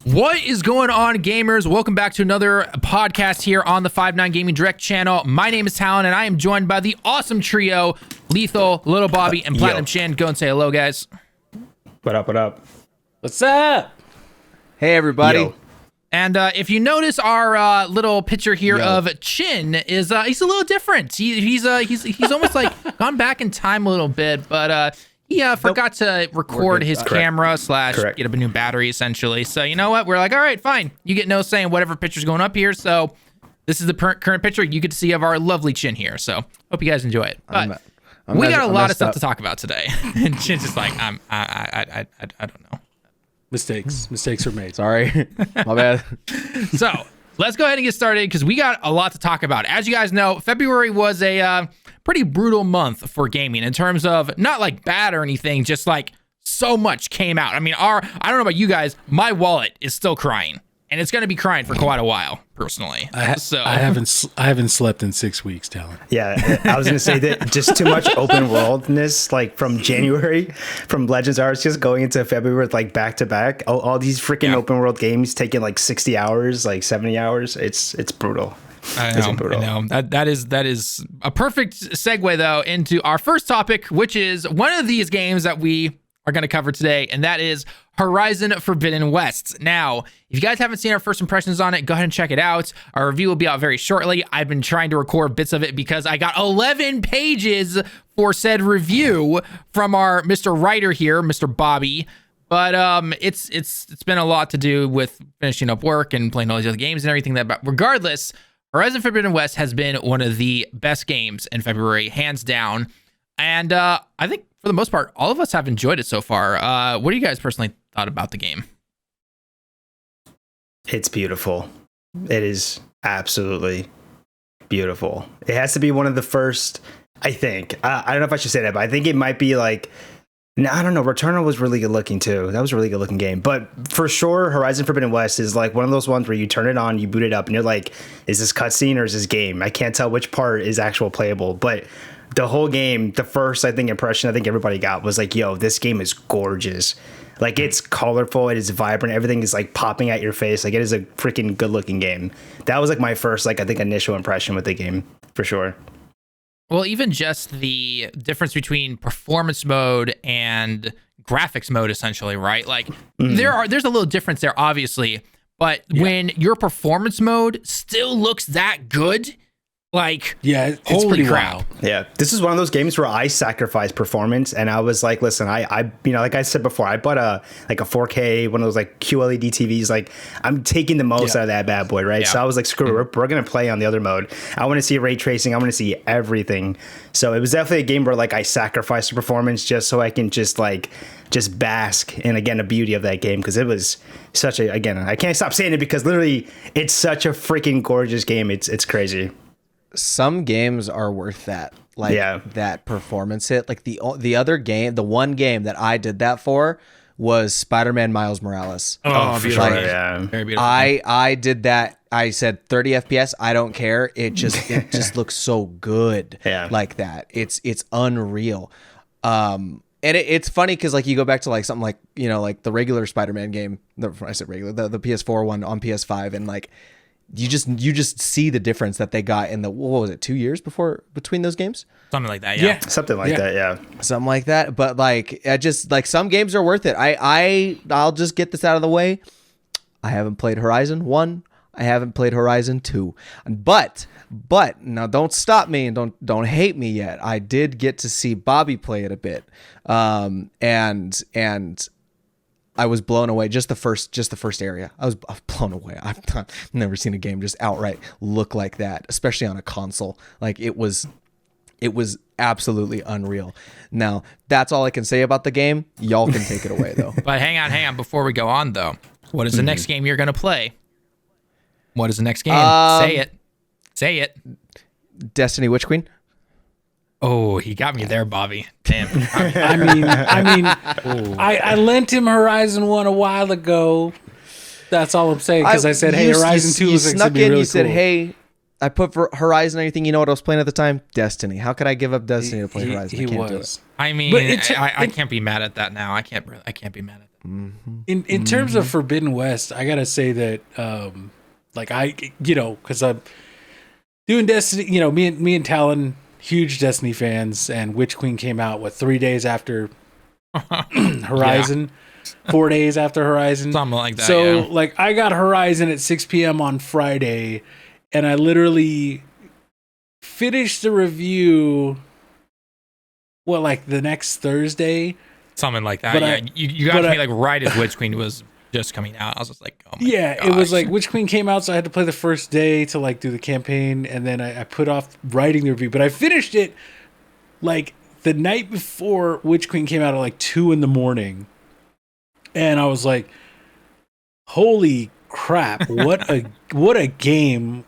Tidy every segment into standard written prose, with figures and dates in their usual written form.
What is going on, gamers? Welcome back to another podcast here on the 5-9 Gaming Direct channel. My name is Tallen, and I am joined by the awesome trio, Lethal, LittleBobby, and PlatinumChin. Go and say hello, guys. What up, what up? What's up? Hey, everybody. Yo. And if you notice, our little picture here of Chin is he's a little different. He's almost like gone back in time a little bit, but he forgot to record his camera / get a new battery, essentially. So you know what? We're like, all right, fine. You get no say in whatever picture's going up here. So this is the current picture you get to see of our lovely Chin here. So hope you guys enjoy it. But we got a lot of stuff to talk about today. And Chin's just like, I don't know. Mistakes were made. Sorry. My bad. So let's go ahead and get started because we got a lot to talk about. As you guys know, February was a pretty brutal month for gaming in terms of not like bad or anything, just like so much came out. I mean, I don't know about you guys, my wallet is still crying, and it's going to be crying for quite a while, personally. I haven't slept in 6 weeks, Tallen. Yeah, I was gonna say that just too much open worldness, like from January, from Legends Arceus going into February with like back to back, all these freaking open world games taking like 60 hours, like 70 hours. It's brutal. I know. That is a perfect segue though into our first topic, which is one of these games that we are going to cover today, and that is Horizon Forbidden West. Now, if you guys haven't seen our first impressions on it, go ahead and check it out. Our review will be out very shortly. I've been trying to record bits of it because I got 11 pages for said review from our Mr. Writer here, Mr. Bobby. But it's been a lot to do with finishing up work and playing all these other games and everything. But regardless, Horizon Forbidden West has been one of the best games in February, hands down. And I think for the most part, all of us have enjoyed it so far. What do you guys personally thought about the game? It's beautiful. It is absolutely beautiful. It has to be one of the first, I think. I don't know if I should say that, but I think it might be like, no, I don't know. Returnal was really good looking too. That was a really good looking game. But for sure, Horizon Forbidden West is like one of those ones where you turn it on, you boot it up, and you're like, is this cutscene or is this game? I can't tell which part is actual playable. But the whole game, the first, I think, impression I think everybody got was like, yo, this game is gorgeous. Like, it's colorful, it is vibrant, everything is like popping at your face. Like, it is a freaking good looking game. That was like my first, like, I think, initial impression with the game, for sure. Well, even just the difference between performance mode and graphics mode, essentially, right? Like, there's a little difference there, obviously, but when your performance mode still looks that good, like, it's pretty crap. Wild. Yeah, this is one of those games where I sacrifice performance, and I was like, listen, I you know, like I said before, I bought a 4K, one of those like QLED TVs. Like, I'm taking the most out of that bad boy, right? So I was like, screw it, we're gonna play on the other mode. I want to see ray tracing, I want to see everything. So it was definitely a game where like I sacrificed the performance just so I can just bask in, again, the beauty of that game, because it was such a, again, I can't stop saying it because literally it's such a freaking gorgeous game. It's crazy. Some games are worth that, like that performance hit. Like the other game, the one game that I did that for was Spider-Man Miles Morales. Oh, beautiful. Sure, yeah. Very beautiful. I did that. I said 30 FPS. I don't care. It just looks so good. Like that. It's unreal. And it's funny because like you go back to like something like, you know, like the regular Spider-Man game. I said regular, the PS4 one on PS5, and like you just see the difference that they got in the, what was it, 2 years between those games? Something like that, yeah. Something like that, yeah. Something like that. But like, I just like, some games are worth it. I'll just get this out of the way. I haven't played Horizon 1. I haven't played Horizon 2. But now don't stop me and don't hate me yet. I did get to see Bobby play it a bit. And I was blown away. Just the first area. I was blown away. I've never seen a game just outright look like that, especially on a console. Like it was absolutely unreal. Now, that's all I can say about the game. Y'all can take it away though. But hang on. Before we go on though, what is the next game you're going to play? What is the next game? Say it. Destiny Witch Queen. Oh, he got me there, Bobby. Damn. I lent him Horizon 1 a while ago. That's all I'm saying, because I said, hey, Horizon 2 looks like something really cool. You said, hey, I put for Horizon anything. You know what I was playing at the time? Destiny. How could I give up Destiny to play Horizon? He was. I mean, I can't be mad at that now. I can't be mad at that. In terms of Forbidden West, I gotta say that because I'm doing Destiny, me and Tallen, huge Destiny fans, and Witch Queen came out 3 days after Horizon, 4 days after Horizon, something like that. So I got Horizon at 6 p.m. on Friday, and I literally finished the review. The next Thursday. Something like that. But you got to me right as Witch Queen was just coming out. I was just like, oh my gosh. It was Witch Queen came out, so I had to play the first day to do the campaign, and then I put off writing the review. But I finished it the night before Witch Queen came out at 2 a.m, and I was like, holy crap! What a game!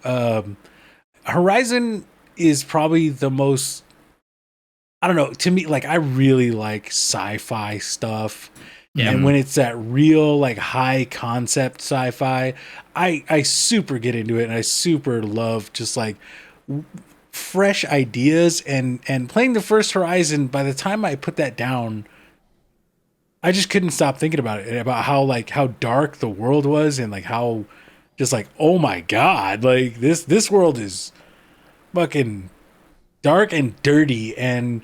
Horizon is probably the most. I don't know. To me, I really like sci-fi stuff. Yeah. And when it's that real, high concept sci-fi, I super get into it, and I super love just fresh ideas. And playing the first Horizon, by the time I put that down, I just couldn't stop thinking about it, about how dark the world was, and how just oh my God, this world is fucking dark and dirty. And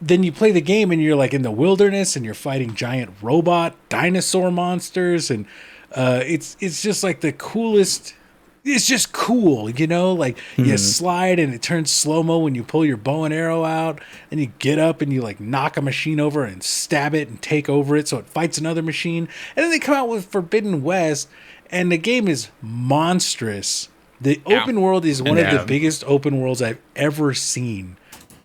then you play the game, and you're in the wilderness, and you're fighting giant robot dinosaur monsters, and it's just the coolest. It's just cool, you slide and it turns slow-mo when you pull your bow and arrow out, and you get up and you knock a machine over and stab it and take over it so it fights another machine. And then they come out with Forbidden West, and the game is monstrous. The open world is one of the biggest open worlds I've ever seen.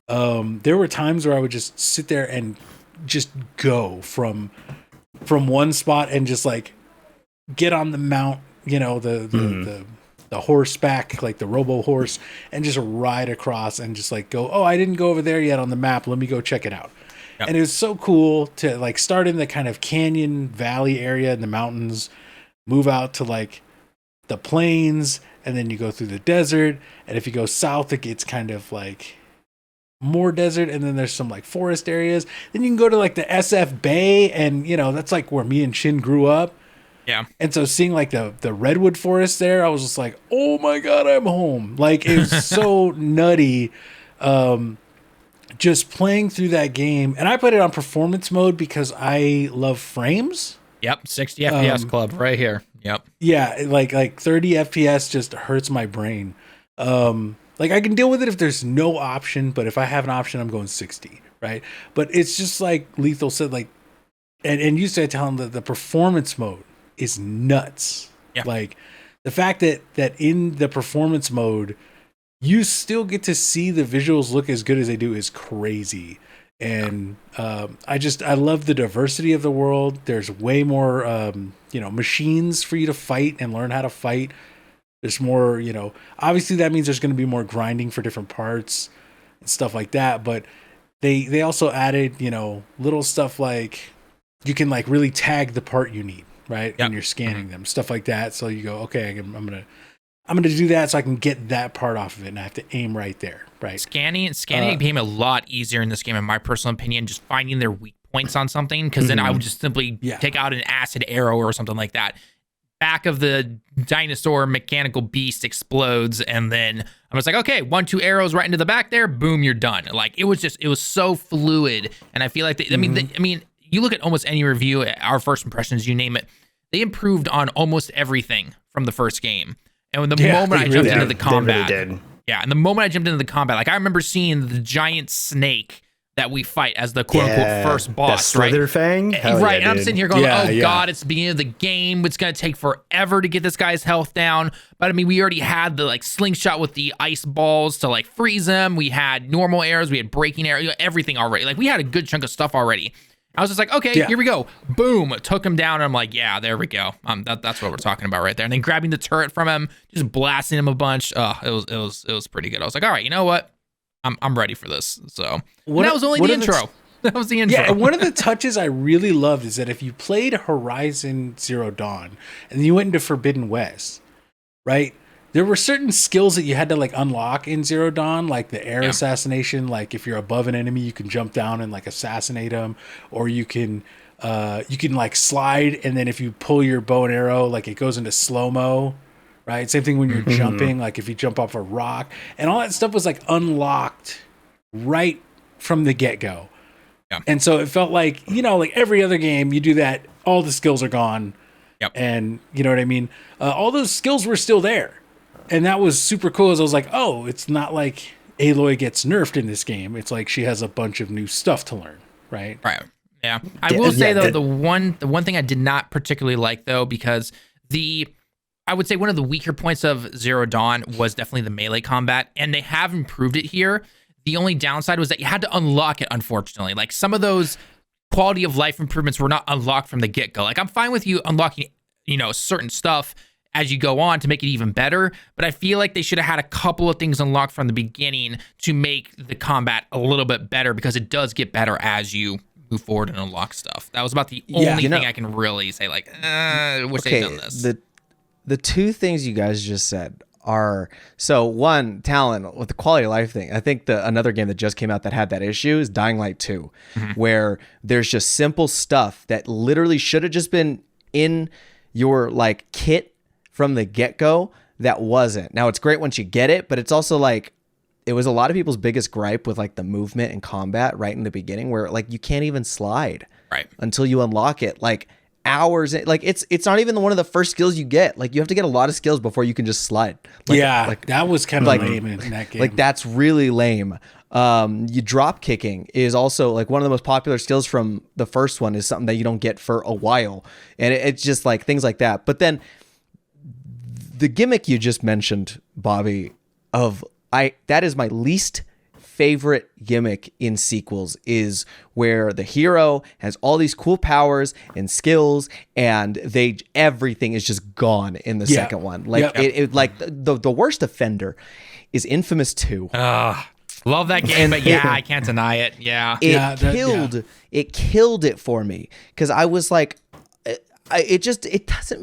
There were times where I would just sit there and just go from one spot and just get on the mount, the horseback, the robo horse, and just ride across and just go, oh, I didn't go over there yet on the map. Let me go check it out. Yep. And it was so cool to start in the kind of canyon valley area in the mountains, move out to the plains, and then you go through the desert. And if you go south, it gets kind of more desert, and then there's some forest areas. Then you can go to the SF Bay, and that's where me and Chin grew up. Yeah. And so seeing the redwood forest there, I was just oh my God, I'm home. It was so nutty. Just playing through that game, and I put it on performance mode because I love frames. Yep, 60 FPS club right here. Yep. Yeah, 30 FPS just hurts my brain. I can deal with it if there's no option, but if I have an option, I'm going 60, right? But it's just Lethal said, and you said, tell him that the performance mode is nuts. Yeah. The fact that in the performance mode, you still get to see the visuals look as good as they do is crazy. And I love the diversity of the world. There's way more, machines for you to fight and learn how to fight. There's more, obviously that means there's going to be more grinding for different parts and stuff like that. But they also added, little stuff you can really tag the part you need, right? Yep. When you're scanning them, stuff like that. So you go, okay, I'm going to do that so I can get that part off of it, and I have to aim right there, right? Scanning became a lot easier in this game, in my personal opinion, just finding their weak points on something, because then I would just simply take out an acid arrow or something like that. Back of the dinosaur mechanical beast explodes, and then I was okay, 1-2 arrows right into the back there, boom, you're done. It was so fluid, and I feel I mean, you look at almost any review, our first impressions, you name it, they improved on almost everything from the first game. And when the moment I jumped into the combat, and the moment I jumped into the combat, I remember seeing the giant snake that we fight as the quote unquote first boss, right? Slitherfang? Right. And I'm sitting here going, God, it's the beginning of the game. It's going to take forever to get this guy's health down. But I mean, we already had the slingshot with the ice balls to freeze him. We had normal arrows. We had breaking arrows, everything already. We had a good chunk of stuff already. I was just okay, here we go. Boom. Took him down. And I'm yeah, there we go. That's what we're talking about right there. And then grabbing the turret from him, just blasting him a bunch. It was pretty good. I was all right, you know what? I'm ready for this. So that was only the intro. That was the intro. Yeah, and one of the touches I really loved is that if you played Horizon Zero Dawn and you went into Forbidden West, right? There were certain skills that you had to unlock in Zero Dawn, like the air assassination. If you're above an enemy, you can jump down and assassinate them, or you can You can like slide, and then if you pull your bow and arrow, like it goes into slow-mo, right? Same thing when you're jumping, like if you jump off a rock, and all that stuff was like unlocked right from the get-go. Yeah. And so it felt like, like every other game, you do that, all the skills are gone. Yep. And you know what I mean? All those skills were still there. And that was super cool, as I was like, oh, it's not like Aloy gets nerfed in this game. It's like she has a bunch of new stuff to learn, right? Right. Yeah. I will say though, the one thing I did not particularly like though, because I would say one of the weaker points of Zero Dawn was definitely the melee combat, and they have improved it here. The only downside was that you had to unlock it, unfortunately. Like some of those quality of life improvements were not unlocked from the get-go. Like I'm fine with you unlocking, certain stuff as you go on to make it even better, but I feel like they should have had a couple of things unlocked from the beginning to make the combat a little bit better, because it does get better as you move forward and unlock stuff. That was about the only thing I can really say, like, wish they'd done this. The two things you guys just said are, so one, Tallen, with the quality of life thing, I think another game that just came out that had that issue is Dying Light 2, where there's just simple stuff that literally should have just been in your like kit from the get-go that wasn't. Now it's great once you get it, but it's also like, it was a lot of people's biggest gripe with like the movement and combat right in the beginning, where like you can't even slide until you unlock it. Like hours, like it's not even one of the first skills you get. Like you have to get a lot of skills before you can just slide. Like that was kind of lame in that game. Like that's really lame. You drop kicking is also like one of the most popular skills from the first one, is something that you don't get for a while, and it's just like things like that. But then the gimmick you just mentioned, Bobby, that is my least favorite gimmick in sequels, is where the hero has all these cool powers and skills, and everything is just gone in the second one. Like the worst offender is Infamous 2. Love that game, but I can't deny it. Yeah. It killed it for me, because I was like, it doesn't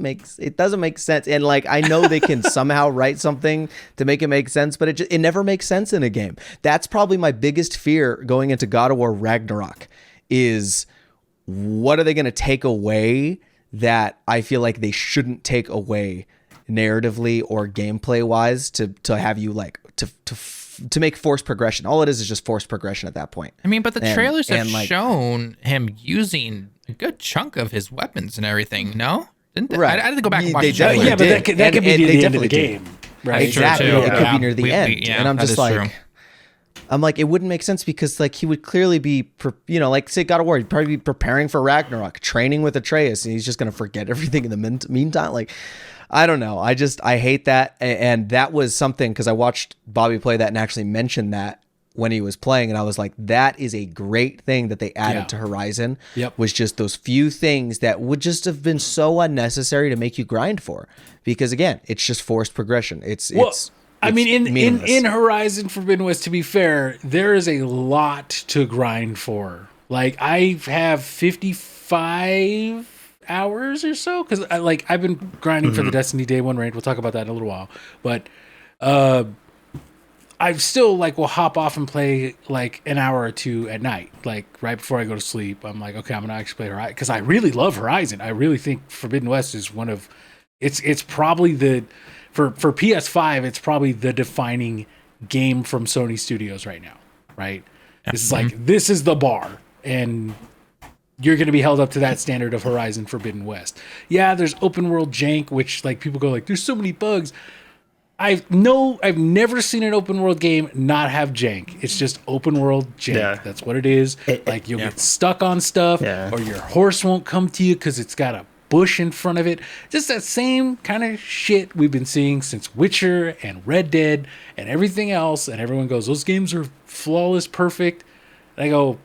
make sense. And like, I know they can somehow write something to make it make sense, but it never makes sense in a game. That's probably my biggest fear going into God of War Ragnarok, is what are they going to take away that I feel like they shouldn't take away narratively or gameplay wise to have you like to make forced progression. All it is just forced progression at that point. I mean, but the trailers have shown him using a good chunk of his weapons and everything. No, didn't they? I had to go back and watch the trailer. Yeah, but that could be near the end of the game, right? Exactly. It could be near the end, and I'm just like, true. I'm like, it wouldn't make sense, because like he would clearly be, like say God of War, he'd probably be preparing for Ragnarok, training with Atreus, and he's just gonna forget everything in the meantime. Like, I don't know. I hate that. And that was something, because I watched Bobby play that and actually mentioned that when he was playing, and I was like, that is a great thing that they added to Horizon. Was just those few things that would just have been so unnecessary to make you grind for, because again, it's just forced progression. It's I mean, in Horizon Forbidden West, to be fair, there is a lot to grind for. Like, I have 55 hours or so, because I've been grinding for the Destiny Day 1 raid. We'll talk about that in a little while, but I still will hop off and play like an hour or two at night, like right before I go to sleep. I'm like, okay, I'm gonna actually play Horizon, because I really love Horizon. I really think Forbidden West is one of it's probably for PS5, it's probably the defining game from Sony Studios right now, right? This is this is the bar, and you're going to be held up to that standard of Horizon Forbidden West. Yeah, there's open world jank, which people go like, there's so many bugs. I've never seen an open world game not have jank. It's just open world jank. Yeah. That's what it is. You'll get stuck on stuff, or your horse won't come to you because it's got a bush in front of it. Just that same kind of shit we've been seeing since Witcher and Red Dead and everything else. And everyone goes, those games are flawless, perfect. And I go,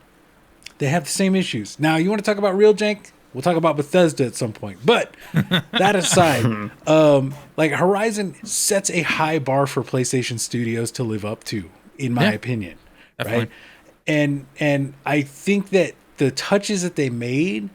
they have the same issues. Now, you want to talk about real jank? We'll talk about Bethesda at some point. But that aside, Horizon sets a high bar for PlayStation Studios to live up to, in my opinion. Definitely. Right? And I think that the touches that they made,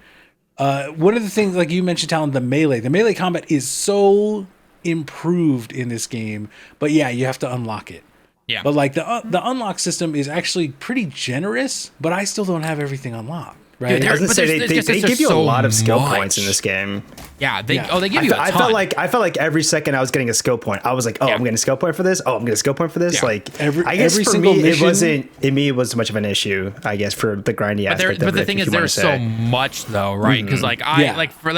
one of the things, like you mentioned, Talon, the melee combat is so improved in this game. But yeah, you have to unlock it. Yeah. But the unlock system is actually pretty generous, but I still don't have everything unlocked. right? Dude, I was gonna say they give you a lot of skill points in this game. Yeah, they give you a ton. I felt like every second I was getting a skill point. I was like, I'm getting a skill point for this. Oh, I'm getting a skill point for this. Yeah. Like Every I guess for single me mission, it was much of an issue. I guess for the grindy aspect. But the thing is, there's so much though, right? Because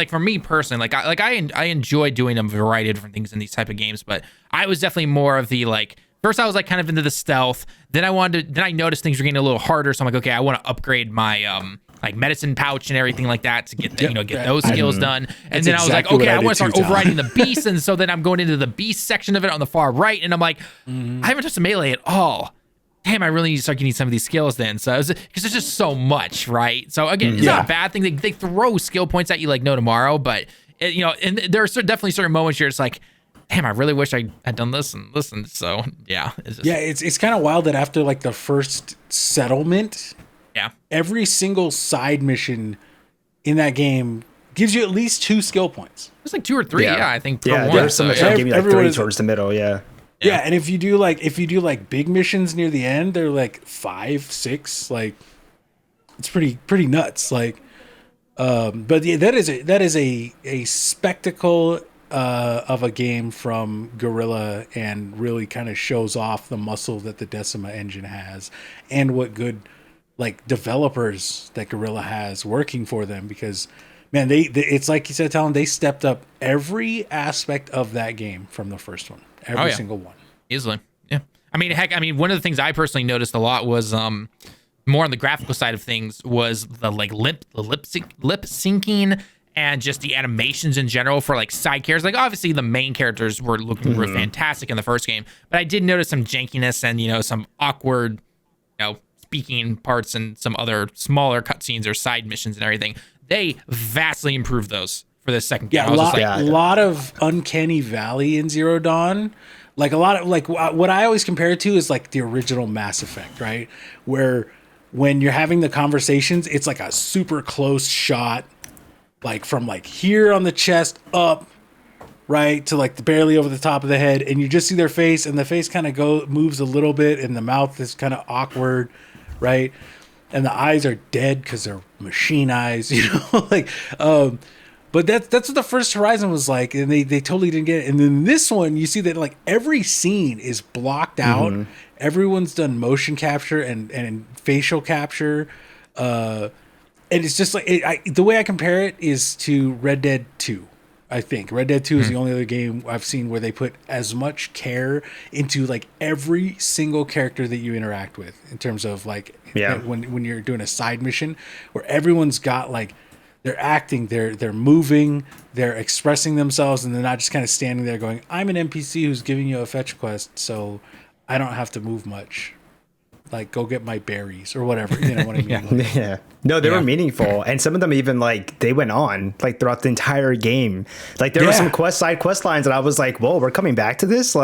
for me personally, I enjoy doing a variety of different things in these type of games. But I was definitely more of the first I was kind of into the stealth. Then I noticed things were getting a little harder. So I'm like, okay, I want to upgrade my medicine pouch and everything like that to get get those skills done. And then I was like, okay, I want to start overriding the beast. And so then I'm going into the beast section of it on the far right. And I'm like, I haven't touched the melee at all. Damn, I really need to start getting some of these skills then. So because there's just so much, right? So again, it's not a bad thing. They throw skill points at you like no tomorrow, but and there are definitely certain moments where it's like, damn, I really wish I had done this and listen. So yeah, it's kind of wild that after the first settlement, every single side mission in that game gives you at least 2 skill points. It's 2 or 3, I think. There's some that give you 3 towards the middle, Yeah, and if you do big missions near the end, they're 5, 6. It's pretty nuts. But yeah, that is a spectacle of a game from Guerrilla, and really kind of shows off the muscle that the Decima engine has, and what good developers that Guerrilla has working for them. Because man, they it's like you said, Tallen, they stepped up every aspect of that game from the first one. Every single one. Easily. Yeah. I mean, one of the things I personally noticed a lot was more on the graphical side of things was the lip syncing and just the animations in general for side characters. Obviously the main characters were fantastic in the first game, but I did notice some jankiness and some awkward speaking parts and some other smaller cutscenes or side missions and everything. They vastly improved those for the second game. A lot of Uncanny Valley in Zero Dawn. A lot of what I always compare it to is the original Mass Effect, right? Where when you're having the conversations, it's a super close shot, from here on the chest up, right, to barely over the top of the head, and you just see their face, and the face kind of moves a little bit, and the mouth is kind of awkward, right? And the eyes are dead because they're machine eyes, but that's what the first Horizon was like, and they totally didn't get it. And then this one, you see that every scene is blocked out. Everyone's done motion capture and facial capture, and it's just the way I compare it is to Red Dead 2. I think Red Dead 2 is the only other game I've seen where they put as much care into every single character that you interact with, in terms of when you're doing a side mission, where everyone's got they're acting, they're moving, they're expressing themselves, and they're not just kind of standing there going, I'm an NPC who's giving you a fetch quest, so I don't have to move much. Go get my berries or whatever. You know what I mean? Yeah. No, they were meaningful, and some of them even they went on throughout the entire game. There were some side quest lines that I was like, "Whoa, we're coming back to this!"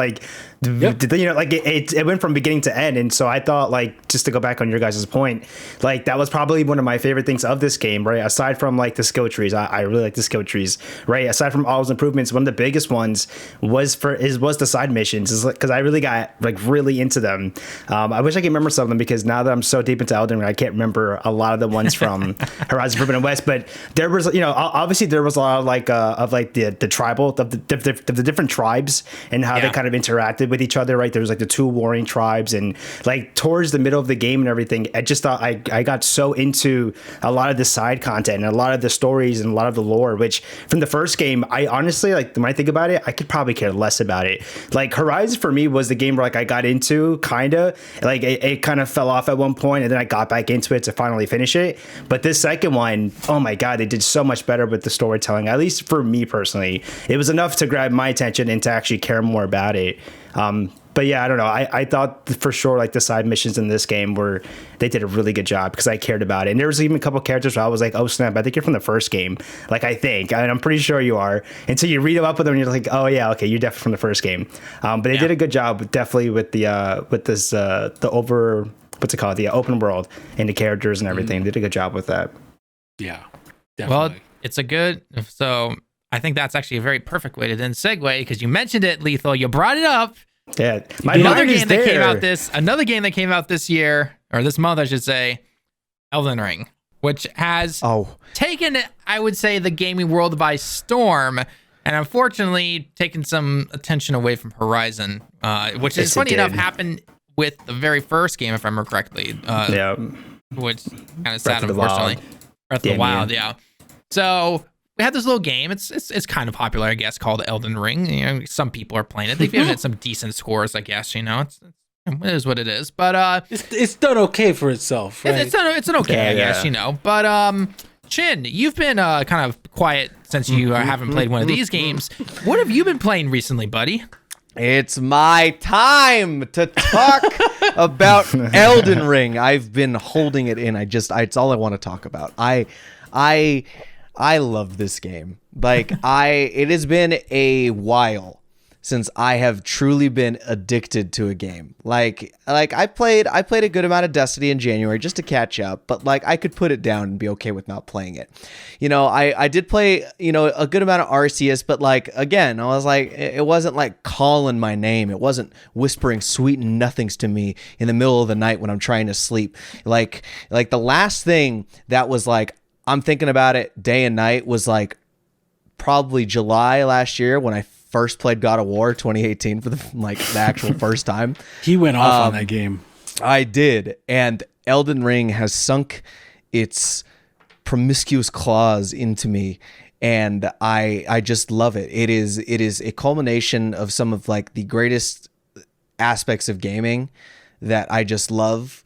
It went from beginning to end, and so I thought just to go back on your guys' point, that was probably one of my favorite things of this game, right? Aside from the skill trees, I really like the skill trees, right? Aside from all those improvements, one of the biggest ones was the side missions, because I really got really into them. I wish I could remember some of them, because now that I'm so deep into Elden Ring, I can't remember a lot of the ones from Horizon Forbidden West. But there was, obviously there was a lot of the tribal of the different tribes and how they kind of interacted with each other, right? There was the 2 warring tribes, and towards the middle of the game and everything, I just thought I got so into a lot of the side content and a lot of the stories and a lot of the lore, which from the first game, I honestly when I think about it, I could probably care less about it. Horizon for me was the game where I got into it kind of fell off at one point, and then I got back into it to finally finish it. But this second one, oh my god, they did so much better with the storytelling. At least for me personally, it was enough to grab my attention and to actually care more about it. But yeah, I don't know. I thought for sure the side missions in this game they did a really good job, because I cared about it. And there was even a couple characters where I was like, oh snap, I think you're from the first game. I'm pretty sure you are. Until you read up with them, and you're like, oh yeah, okay, you're definitely from the first game. But they did a good job, definitely with the open world and the characters and everything. They did a good job with that. Yeah, definitely. Well, it's a good. So I think that's actually a very perfect way to then segue, because you mentioned it, Lethal. You brought it up. Yeah, another game that came out this year, or this month, I should say, Elden Ring. which has taken, I would say, the gaming world by storm, and unfortunately taken some attention away from Horizon, which is funny enough happened with the very first game, if I remember correctly. Which kind of sad, unfortunately. Breath of the Wild, yeah. So we had this little game. It's kind of popular, I guess, called Elden Ring. You know, some people are playing it. They've given it some decent scores, I guess. You know, it is what it is. But it's done okay for itself. Right? It's an okay, I guess. You know, but Chin, you've been kind of quiet since you haven't played one of these games. What have you been playing recently, buddy? It's my time to talk about Elden Ring. I've been holding it in. It's all I want to talk about. I love this game. Like it has been a while since I have truly been addicted to a game. Like I played a good amount of Destiny in January just to catch up, but like I could put it down and be okay with not playing it. You know, I did play, you know, a good amount of Arceus, but like again, I was like, it wasn't like calling my name. It wasn't whispering sweet nothings to me in the middle of the night when I'm trying to sleep. Like the last thing that was like, I'm thinking about it day and night was like probably July last year when I first played God of War 2018 for the actual first time. He went off on that game. I did, and Elden Ring has sunk its promiscuous claws into me, and I just love it. It is a culmination of some of like the greatest aspects of gaming that I just love.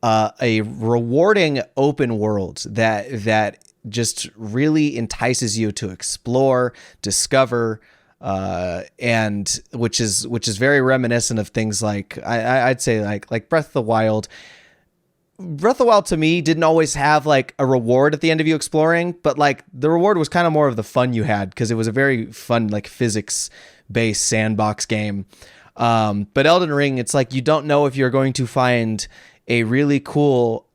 A rewarding open world that just really entices you to explore, discover, and which is very reminiscent of things like I'd say like Breath of the Wild. Breath of the Wild to me didn't always have like a reward at the end of you exploring, but like the reward was kind of more of the fun you had because it was a very fun like physics based sandbox game. But Elden Ring, it's like you don't know if you're going to find a really cool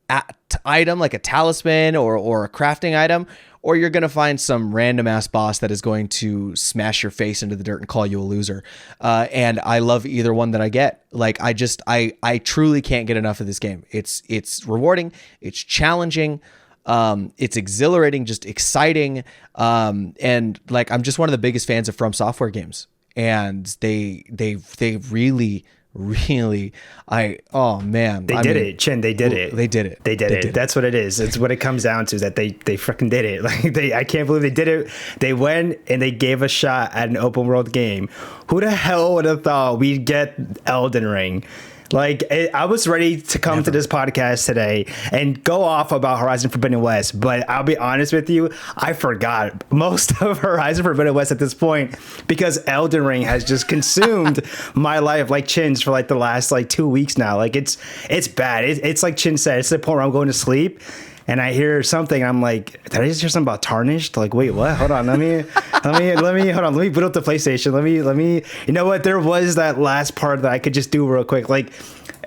item like a talisman or a crafting item, or you're going to find some random ass boss that is going to smash your face into the dirt and call you a loser. And I love either one that I get. Like I truly can't get enough of this game. It's rewarding. It's challenging. It's exhilarating, just exciting. And like, I'm just one of the biggest fans of From Software games, and they really, oh man, they did it, Chin. They did it. They did it. That's what it is. It's what it comes down to, is that they freaking did it. Like I can't believe they did it. They went and they gave a shot at an open world game. Who the hell would have thought we'd get Elden Ring? Like I was ready to come to this podcast today and go off about Horizon Forbidden West, but I'll be honest with you, I forgot most of Horizon Forbidden West at this point because Elden Ring has just consumed my life like Chin's for like the last like 2 weeks now. Like it's bad. It's like Chin said, it's the point where I'm going to sleep and I hear something. I'm like, did I just hear something about Tarnished? Like, wait, what? Hold on. Let me boot up the PlayStation. Let me, you know what? There was that last part that I could just do real quick. Like,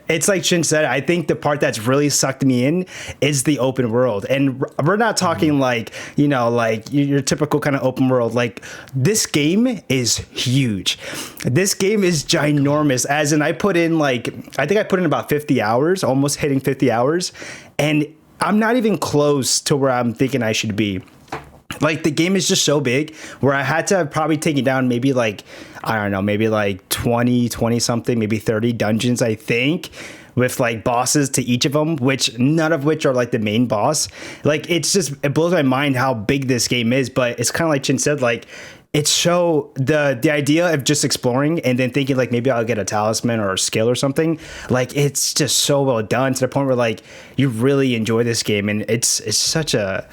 it's like Chin said, I think the part that's really sucked me in is the open world. And we're not talking like, you know, like your typical kind of open world. Like this game is huge. This game is ginormous. As in I think I put in about 50 hours, almost hitting 50 hours. And I'm not even close to where I'm thinking I should be. Like the game is just so big where I had to probably take it down maybe like, I don't know, maybe like 20 something, maybe 30 dungeons, I think, with like bosses to each of them, which none of which are like the main boss. Like it blows my mind how big this game is, but it's kind of like Chin said, like it's so the idea of just exploring and then thinking like maybe I'll get a talisman or a skill or something. Like it's just so well done to the point where like you really enjoy this game, and it's such a,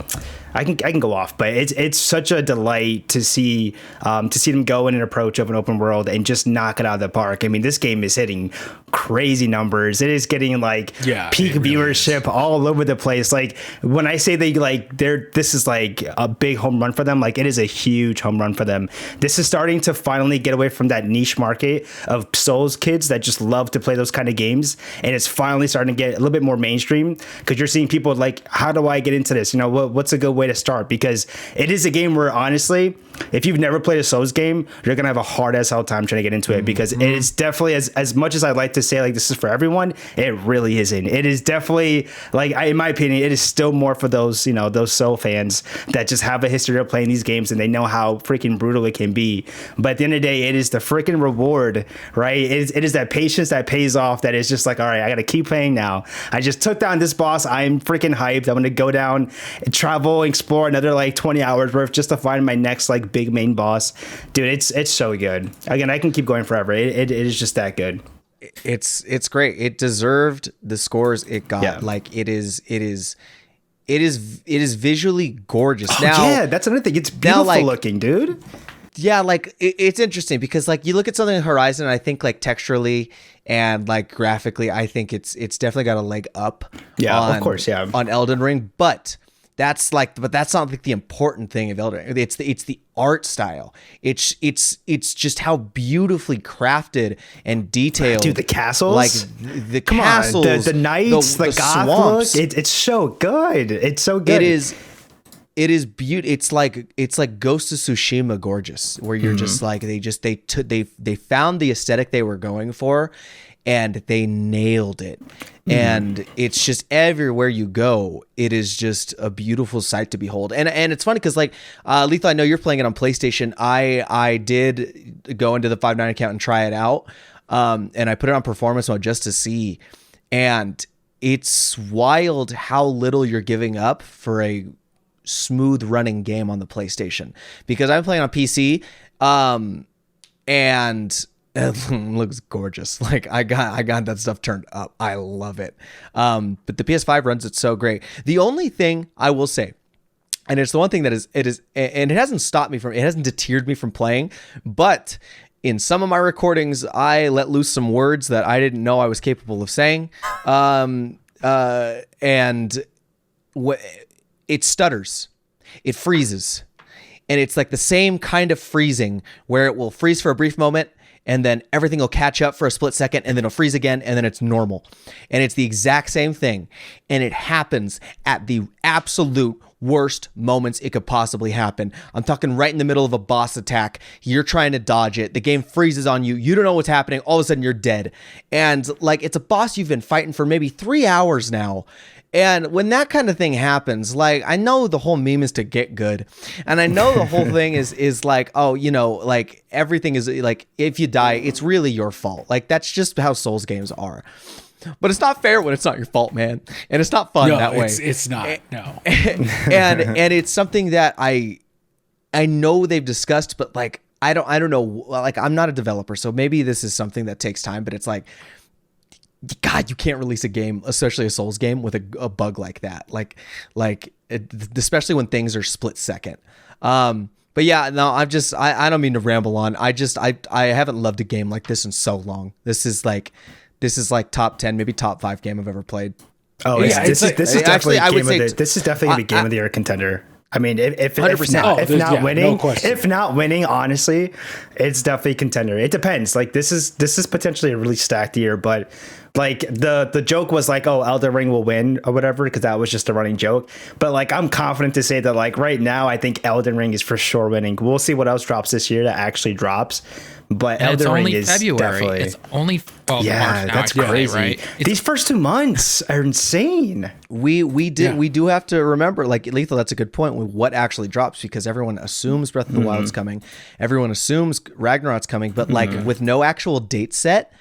I can go off, but it's such a delight to see them go in an approach of an open world and just knock it out of the park. I mean, this game is hitting crazy numbers. It is getting like peak viewership all over the place. Like when I say this is like a big home run for them, like it is a huge home run for them. This is starting to finally get away from that niche market of Souls kids that just love to play those kind of games, and it's finally starting to get a little bit more mainstream because you're seeing people like, how do I get into this? You know, what's a good way way to start, because it is a game where, honestly, if you've never played a Souls game, you're gonna have a hard as hell time trying to get into it, because it is definitely, as much as I'd like to say like this is for everyone, it really isn't. It is definitely, like, in my opinion, it is still more for those, you know, those Soul fans that just have a history of playing these games and they know how freaking brutal it can be. But at the end of the day, it is the freaking reward, right? It is that patience that pays off, that is just like, all right, I gotta keep playing now. I just took down this boss. I'm freaking hyped. I'm gonna go down and travel, explore another like 20 hours worth just to find my next like big main boss. Dude, it's so good. Again, I can keep going forever. It is just that good. It's great. It deserved the scores it got. Yeah. Like it is visually gorgeous. Oh, now, yeah, that's another thing. It's beautiful like, looking, dude. Yeah, like it's interesting because like you look at something like Horizon, and I think like texturally and like graphically, I think it's definitely got a leg up. Yeah, on, of course, yeah. On Elden Ring, but that's not like the important thing of Elden Ring. It's the art style. It's just how beautifully crafted and detailed. Dude, the castles, like the castles, the knights, the goth swamps. look. It's so good. It's so good. It is beautiful. It's like Ghost of Tsushima gorgeous, where you're just like they found the aesthetic they were going for, and they nailed it. And it's just everywhere you go, it is just a beautiful sight to behold. And it's funny because like Lethal, I know you're playing it on PlayStation. I did go into the 5.9 account and try it out, and I put it on performance mode just to see, and it's wild how little you're giving up for a smooth running game on the PlayStation, because I'm playing on PC, and it looks gorgeous. Like I got that stuff turned up. I love it. But the PS5 runs it so great. The only thing I will say, and it's the one thing that it hasn't deterred me from playing, but in some of my recordings, I let loose some words that I didn't know I was capable of saying. It stutters, it freezes, and it's like the same kind of freezing where it will freeze for a brief moment and then everything will catch up for a split second and then it'll freeze again and then it's normal. And it's the exact same thing. And it happens at the absolute worst moments it could possibly happen. I'm talking right in the middle of a boss attack. You're trying to dodge it. The game freezes on you. You don't know what's happening. All of a sudden you're dead. And like, it's a boss you've been fighting for maybe 3 hours now. And when that kind of thing happens, like, I know the whole meme is to get good. And I know the whole thing is like, oh, you know, like everything is like, if you die, it's really your fault. Like, that's just how Souls games are. But it's not fair when it's not your fault, man. And it's not fun that way. It's not. No. and it's something that I know they've discussed, but like, I don't know. Like, I'm not a developer, so maybe this is something that takes time, but it's like, God, you can't release a game, especially a Souls game, with a bug like that. Especially when things are split second. But yeah, no, I don't mean to ramble on. I haven't loved a game like this in so long. This is like top 10, maybe top 5 game I've ever played. Oh, yeah, this is definitely gonna be game of the year contender. I mean, if not winning, honestly, it's definitely contender. It depends. Like this is potentially a really stacked year, but like the joke was like, oh, Elden Ring will win or whatever, because that was just a running joke. But like, I'm confident to say that like right now, I think Elden Ring is for sure winning. We'll see what else drops this year that actually drops. But and Elden Ring is February. definitely. It's only March now, that's crazy. Right? These first 2 months are insane. We do have to remember, like, Lethal, that's a good point with what actually drops, because everyone assumes Breath of the Wild's coming, everyone assumes Ragnarok's coming, but like with no actual date set,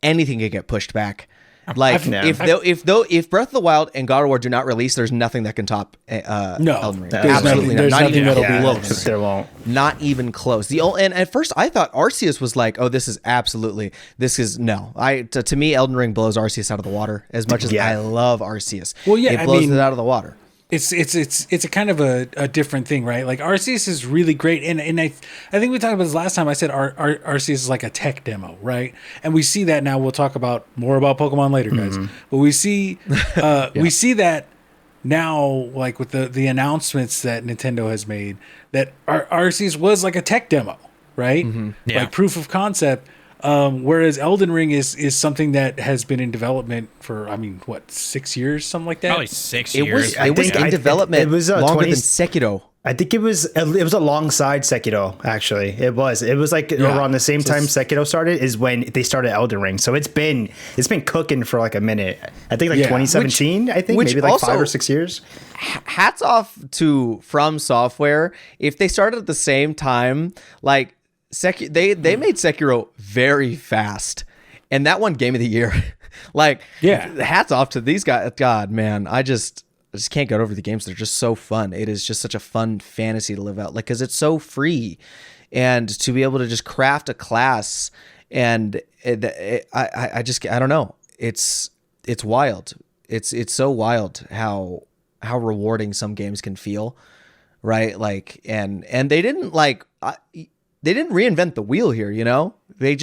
anything can get pushed back. Like if Breath of the Wild and God of War do not release, there's nothing that can top Elden Ring. Absolutely not even close. There won't. Not even close. And at first I thought Arceus was like, oh, to me Elden Ring blows Arceus out of the water as much as I love Arceus. Well, yeah, it blows it out of the water. It's a kind of a different thing, right? Like Arceus is really great, and I think we talked about this last time. I said Arceus is like a tech demo, right? And we see that now. We'll talk more about Pokemon later, guys. But we see we see that now, like with the announcements that Nintendo has made, that Arceus was like a tech demo, right? Yeah. Like proof of concept. Whereas Elden Ring is something that has been in development for, 6 years, something like that. Probably 6 It years. was in development. It was longer than Sekiro. I think it was alongside Sekiro. Actually, it was like around the same time Sekiro started is when they started Elden Ring. So it's been cooking for like a minute. I think 2017. I think maybe like also, 5 or 6 years. Hats off to From Software. If they started at the same time, like they made Sekiro very fast, and that won Game of the Year. Hats off to these guys. God, man, I just can't get over the games. They're just so fun. It is just such a fun fantasy to live out, because it's so free, and to be able to just craft a class, and I don't know. It's wild. It's so wild how rewarding some games can feel, right? Like, and they didn't they didn't reinvent the wheel here, you know? They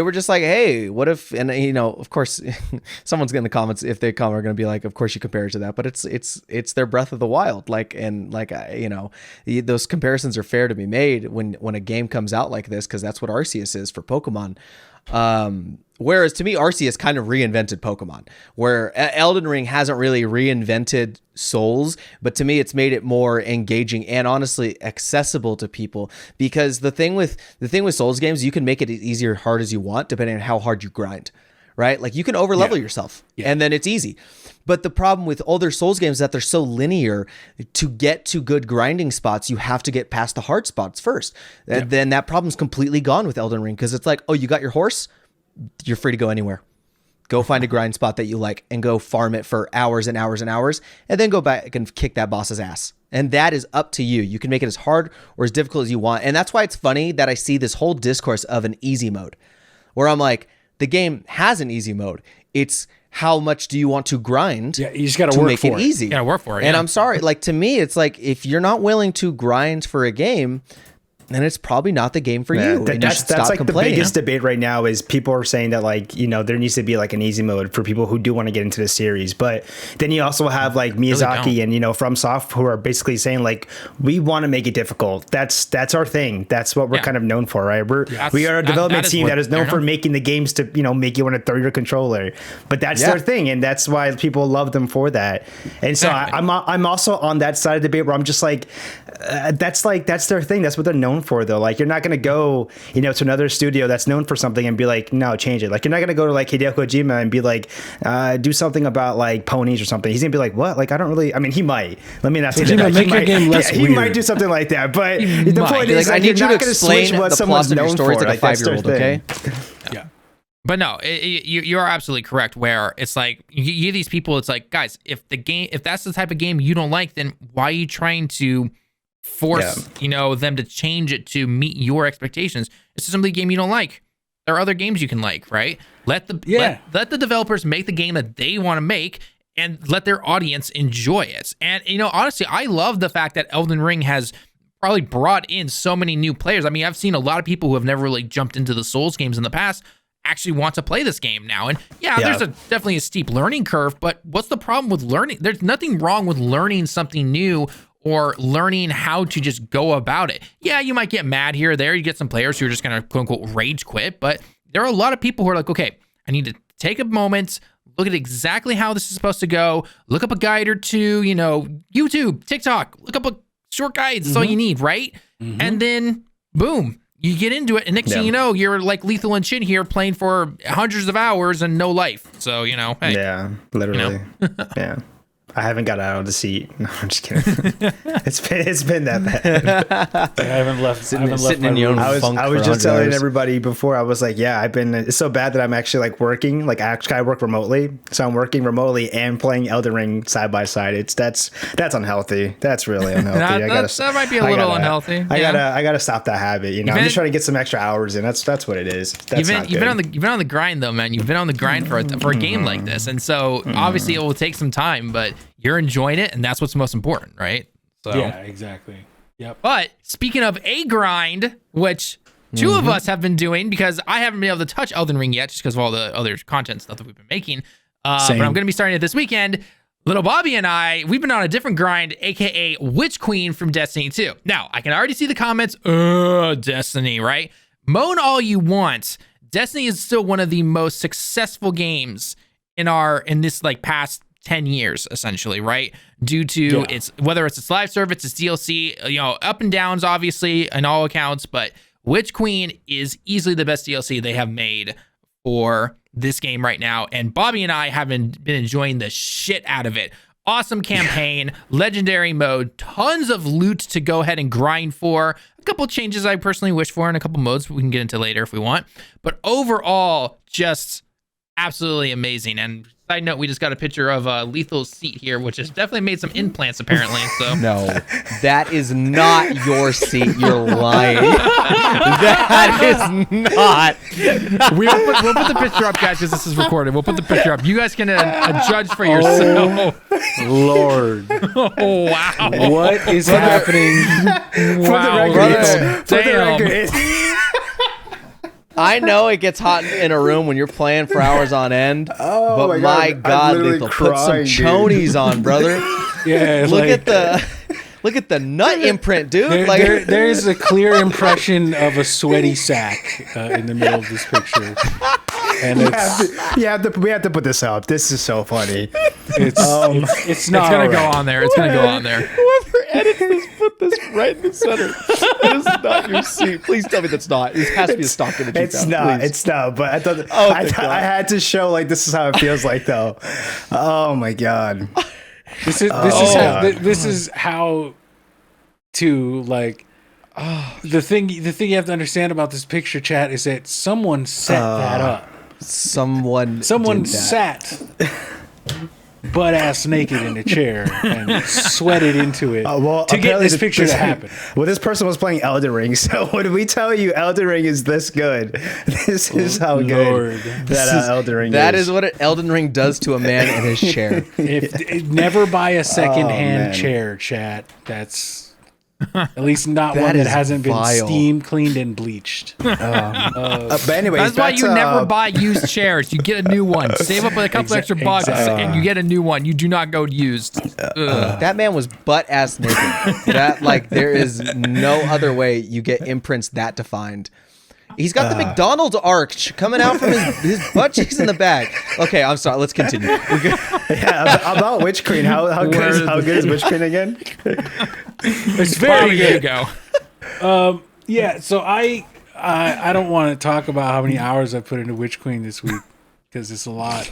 were just like, hey, what if, and of course, someone's in the comments, if they come, are going to be like, of course you compare it to that, but it's their Breath of the Wild. Those comparisons are fair to be made when a game comes out like this, because that's what Arceus is for Pokemon. Whereas to me, Arceus kind of reinvented Pokemon, where Elden Ring hasn't really reinvented Souls, but to me, it's made it more engaging and honestly accessible to people. Because the thing with Souls games, you can make it as easy or hard as you want, depending on how hard you grind, right? Like you can over level yourself, and then it's easy. But the problem with older Souls games is that they're so linear. To get to good grinding spots, you have to get past the hard spots first. And then that problem's completely gone with Elden Ring, because it's like, oh, you got your horse? You're free to go anywhere. Go find a grind spot that you like and go farm it for hours and hours and hours, and then go back and kick that boss's ass. And that is up to you. You can make it as hard or as difficult as you want. And that's why it's funny that I see this whole discourse of an easy mode, where I'm like, the game has an easy mode. It's how much do you want to grind? Yeah, you just got to work make for it easy. You gotta work for it. And I'm sorry, like to me, it's like if you're not willing to grind for a game, then it's probably not the game for you. That's like the biggest debate right now is people are saying that there needs to be like an easy mode for people who do want to get into the series. But then you also have like Miyazaki and From Soft, who are basically saying like, we want to make it difficult. That's our thing. That's what we're kind of known for, right? We are a development team that is known for making the games to make you want to throw your controller. But that's their thing, and that's why people love them for that. And so I'm also on that side of the debate where I'm just like, that's their thing. That's what they're known for, though. Like, you're not going to go to another studio that's known for something and be like, no, change it. Like, you're not going to go to like Hideo Kojima and be like, do something about like ponies or something. He's gonna be like, what? Like, I don't really, I mean, he might, let me not say that. Make your game less weird. He might do something like that, but the point is, I need you to explain what someone's known for. Like a 5-year-old, okay? Yeah. But no, you are absolutely correct. Where it's like you get these people, it's like, guys, if that's the type of game you don't like, then why are you trying to force them to change it to meet your expectations? It's simply a game you don't like. There are other games you can like, right? Let the developers make the game that they want to make, and let their audience enjoy it. And honestly, I love the fact that Elden Ring has probably brought in so many new players. I mean, I've seen a lot of people who have never really jumped into the Souls games in the past actually want to play this game now. And there's definitely a steep learning curve, but what's the problem with learning? There's nothing wrong with learning something new or learning how to just go about it. Yeah, you might get mad here or there. You get some players who are just going to quote unquote rage quit, but there are a lot of people who are like, okay, I need to take a moment, look at exactly how this is supposed to go, look up a guide or two, YouTube, TikTok, look up a short guides. That's all you need, right? Mm-hmm. And then boom, you get into it, and next thing you know, you're like LittleBobby here playing for hundreds of hours and no life. So, hey. Yeah, literally. Yeah. I haven't got out of the seat. No, I'm just kidding. It's been that bad. I haven't left. Sitting in your own I was just telling everybody before. I was like, it's so bad that I'm actually like working. Like, I work remotely, so I'm working remotely and playing Elden Ring side by side. That's unhealthy. That's really unhealthy. That might be a little unhealthy. I gotta stop that habit. I'm just trying to get some extra hours in. That's what it is. You've been on the grind though, man. You've been on the grind for a game like this, and so obviously it will take some time, but you're enjoying it, and that's what's most important, right? So, yeah, exactly. Yep. But speaking of a grind, which two of us have been doing, because I haven't been able to touch Elden Ring yet, just because of all the other content stuff that we've been making. But I'm going to be starting it this weekend. LittleBobby and we've been on a different grind, aka Witch Queen from Destiny 2. Now, I can already see the comments. Destiny, right? Moan all you want. Destiny is still one of the most successful games in this like past 10 years, essentially, right? Due to whether it's its live service, its DLC, up and downs, obviously, in all accounts, but Witch Queen is easily the best DLC they have made for this game right now. And Bobby and I have been enjoying the shit out of it. Awesome campaign, legendary mode, tons of loot to go ahead and grind for. A couple changes I personally wish for in a couple modes we can get into later if we want. But overall, just absolutely amazing. And side note, we just got a picture of Lethal's seat here, which has definitely made some implants apparently. So No, that is not your seat. You're lying. That is not. we'll put the picture up, guys, because this is recorded. We'll put the picture up. You guys can judge for yourself. Lord. Oh, wow. What is happening? For the record, I know it gets hot in a room when you're playing for hours on end, Oh but my my God, God, I'm literally Lethal, put some crying, dude. chonies on, brother. Yeah, Look at the nut imprint, dude. There's a clear impression of a sweaty sack in the middle of this picture, and we have to put this up. This is so funny. It's not gonna right. go on there. It's gonna go on there. Whoever edits this, put this right in the center. That is not your seat. Please tell me that's not. It has to be a stock image. It's not. It's not. But I thought I had to show like this is how it feels like though. Oh my God. This is how to like. The thing you have to understand about this picture, chat, is that someone set that up. Someone did that. Sat butt ass naked in a chair and sweated into it to get this picture to happen. Well, this person was playing Elden Ring, so when we tell you Elden Ring is this good, this is how good Elden Ring is. That is what Elden Ring does to a man in his chair. Never buy a second-hand chair, chat. That's at least not one that hasn't been steam cleaned and bleached. But anyways, that's why you never buy used chairs. You get a new one. Save up a couple extra bucks, and you get a new one. You do not go used. That man was butt ass naked. There is no other way you get imprints that defined. He's got the McDonald's arch coming out from his butt cheeks in the back. Okay, I'm sorry. Let's continue. Yeah, about Witch Queen. How good is Witch Queen again? It's very good. There you go. Yeah, so I don't want to talk about how many hours I put into Witch Queen this week because it's a lot.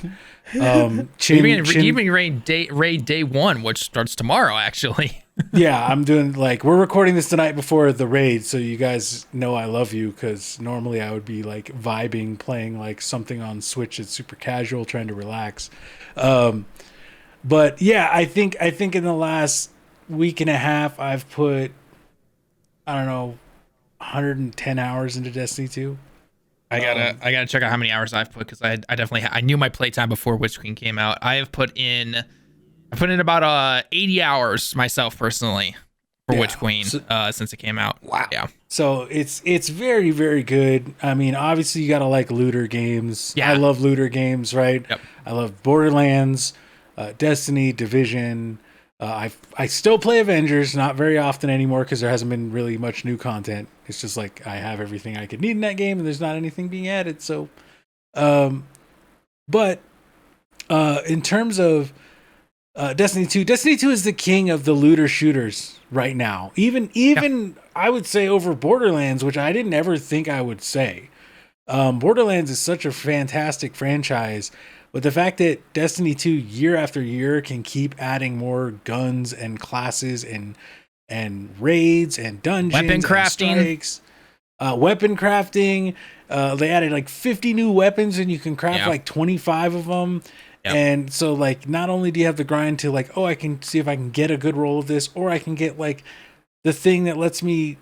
Even raid day 1, which starts tomorrow, actually. Yeah, I'm doing we're recording this the night before the raid, so you guys know I love you because normally I would be vibing, playing something on Switch that's super casual, trying to relax. But yeah, I think in the last week and a half I've put 110 hours into Destiny 2. I gotta check out how many hours I've put because I knew my playtime before Witch Queen came out. I put in about 80 hours myself personally for Witch Queen since it came out. Wow. Yeah. So it's very, very good. I mean, obviously you gotta like looter games. Yeah. I love looter games, right? Yep. I love Borderlands, Destiny, Division. I still play Avengers, not very often anymore because there hasn't been really much new content. It's just I have everything I could need in that game, and there's not anything being added. So, but in terms of Destiny 2 is the king of the looter shooters right now. Even I would say over Borderlands, which I didn't ever think I would say. Borderlands is such a fantastic franchise. But the fact that Destiny 2 year after year can keep adding more guns and classes and raids and dungeons, weapon crafting, weapon crafting. They added 50 new weapons and you can craft 25 of them. Yep. And so not only do you have the grind to I can see if I can get a good roll of this, or I can get the thing that lets me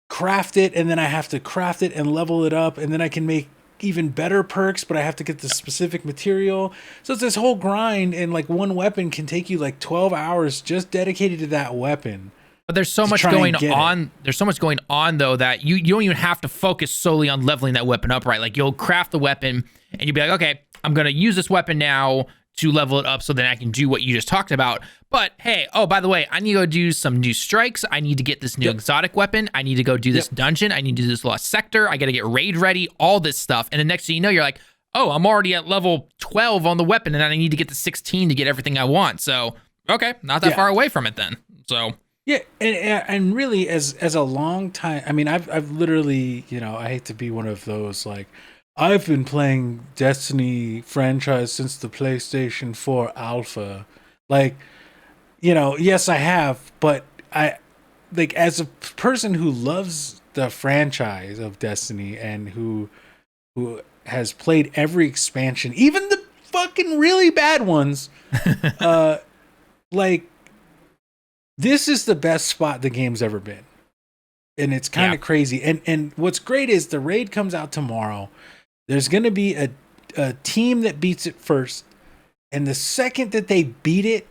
craft it, and then I have to craft it and level it up, and then I can make even better perks, but I have to get the specific material. So it's this whole grind, and one weapon can take you 12 hours just dedicated to that weapon. But there's so much going on. There's so much going on though that you don't even have to focus solely on leveling that weapon up, right? You'll craft the weapon and you'll be okay, I'm gonna use this weapon now to level it up so then I can do what you just talked about. But hey, oh, by the way, I need to go do some new strikes. I need to get this new exotic weapon. I need to go do this dungeon. I need to do this lost sector. I got to get raid ready, all this stuff. And the next thing you know, you're like, oh, I'm already at level 12 on the weapon and I need to get to 16 to get everything I want. So, okay, not that far away from it then. So, yeah, and really as a long time, I mean, I've literally, you know, I hate to be one of those like, I've been playing Destiny franchise since the PlayStation 4 alpha. Like, you know, yes, I have, but I like as a person who loves the franchise of Destiny and who has played every expansion, even the fucking really bad ones, like this is the best spot the game's ever been. And it's kind of crazy. And what's great is the raid comes out tomorrow. There's going to be a team that beats it first. And the second that they beat it,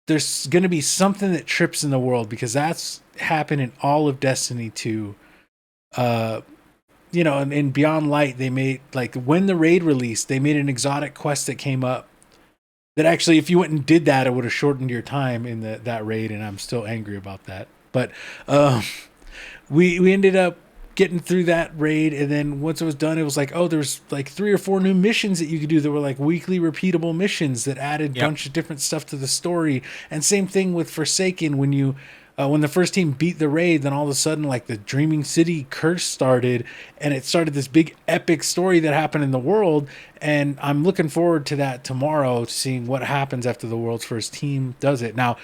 there's going to be something that trips in the world because that's happened in all of Destiny 2. You know, and in Beyond Light, they made, like, when the raid released, they made an exotic quest that came up that actually, if you went and did that, it would have shortened your time in that raid, and I'm still angry about that. But we ended up getting through that raid, and then once it was done, it was like, oh, there's like 3 or 4 new missions that you could do that were like weekly repeatable missions that added a bunch of different stuff to the story. And same thing with Forsaken, when you when the first team beat the raid, then all of a sudden like the Dreaming City curse started, and it started this big epic story that happened in the world. And I'm looking forward to that tomorrow, seeing what happens after the world's first team does it. Now,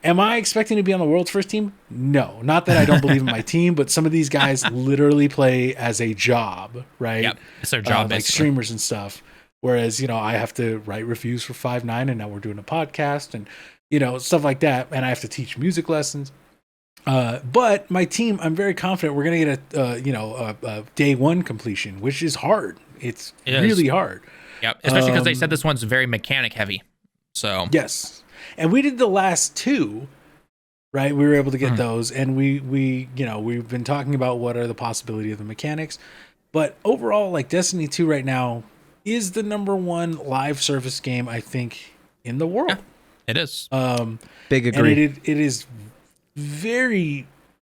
am I expecting to be on the world's first team? No, not that I don't believe in my team, but some of these guys literally play as a job, right? Yep, it's their job, like streamers and stuff. Whereas, you know, I have to write reviews for 5.9, and now we're doing a podcast and, you know, stuff like that. And I have to teach music lessons. But my team, I'm very confident we're going to get a day one completion, which is hard. It really hard. Yep, especially because they said this one's very mechanic heavy. So yes. And we did the last 2, right? We were able to get those, and we you know, we've been talking about what are the possibility of the mechanics, but overall, like Destiny 2 right now is the #1 live service game I think in the world. Yeah, it is. Big agree. And it is very,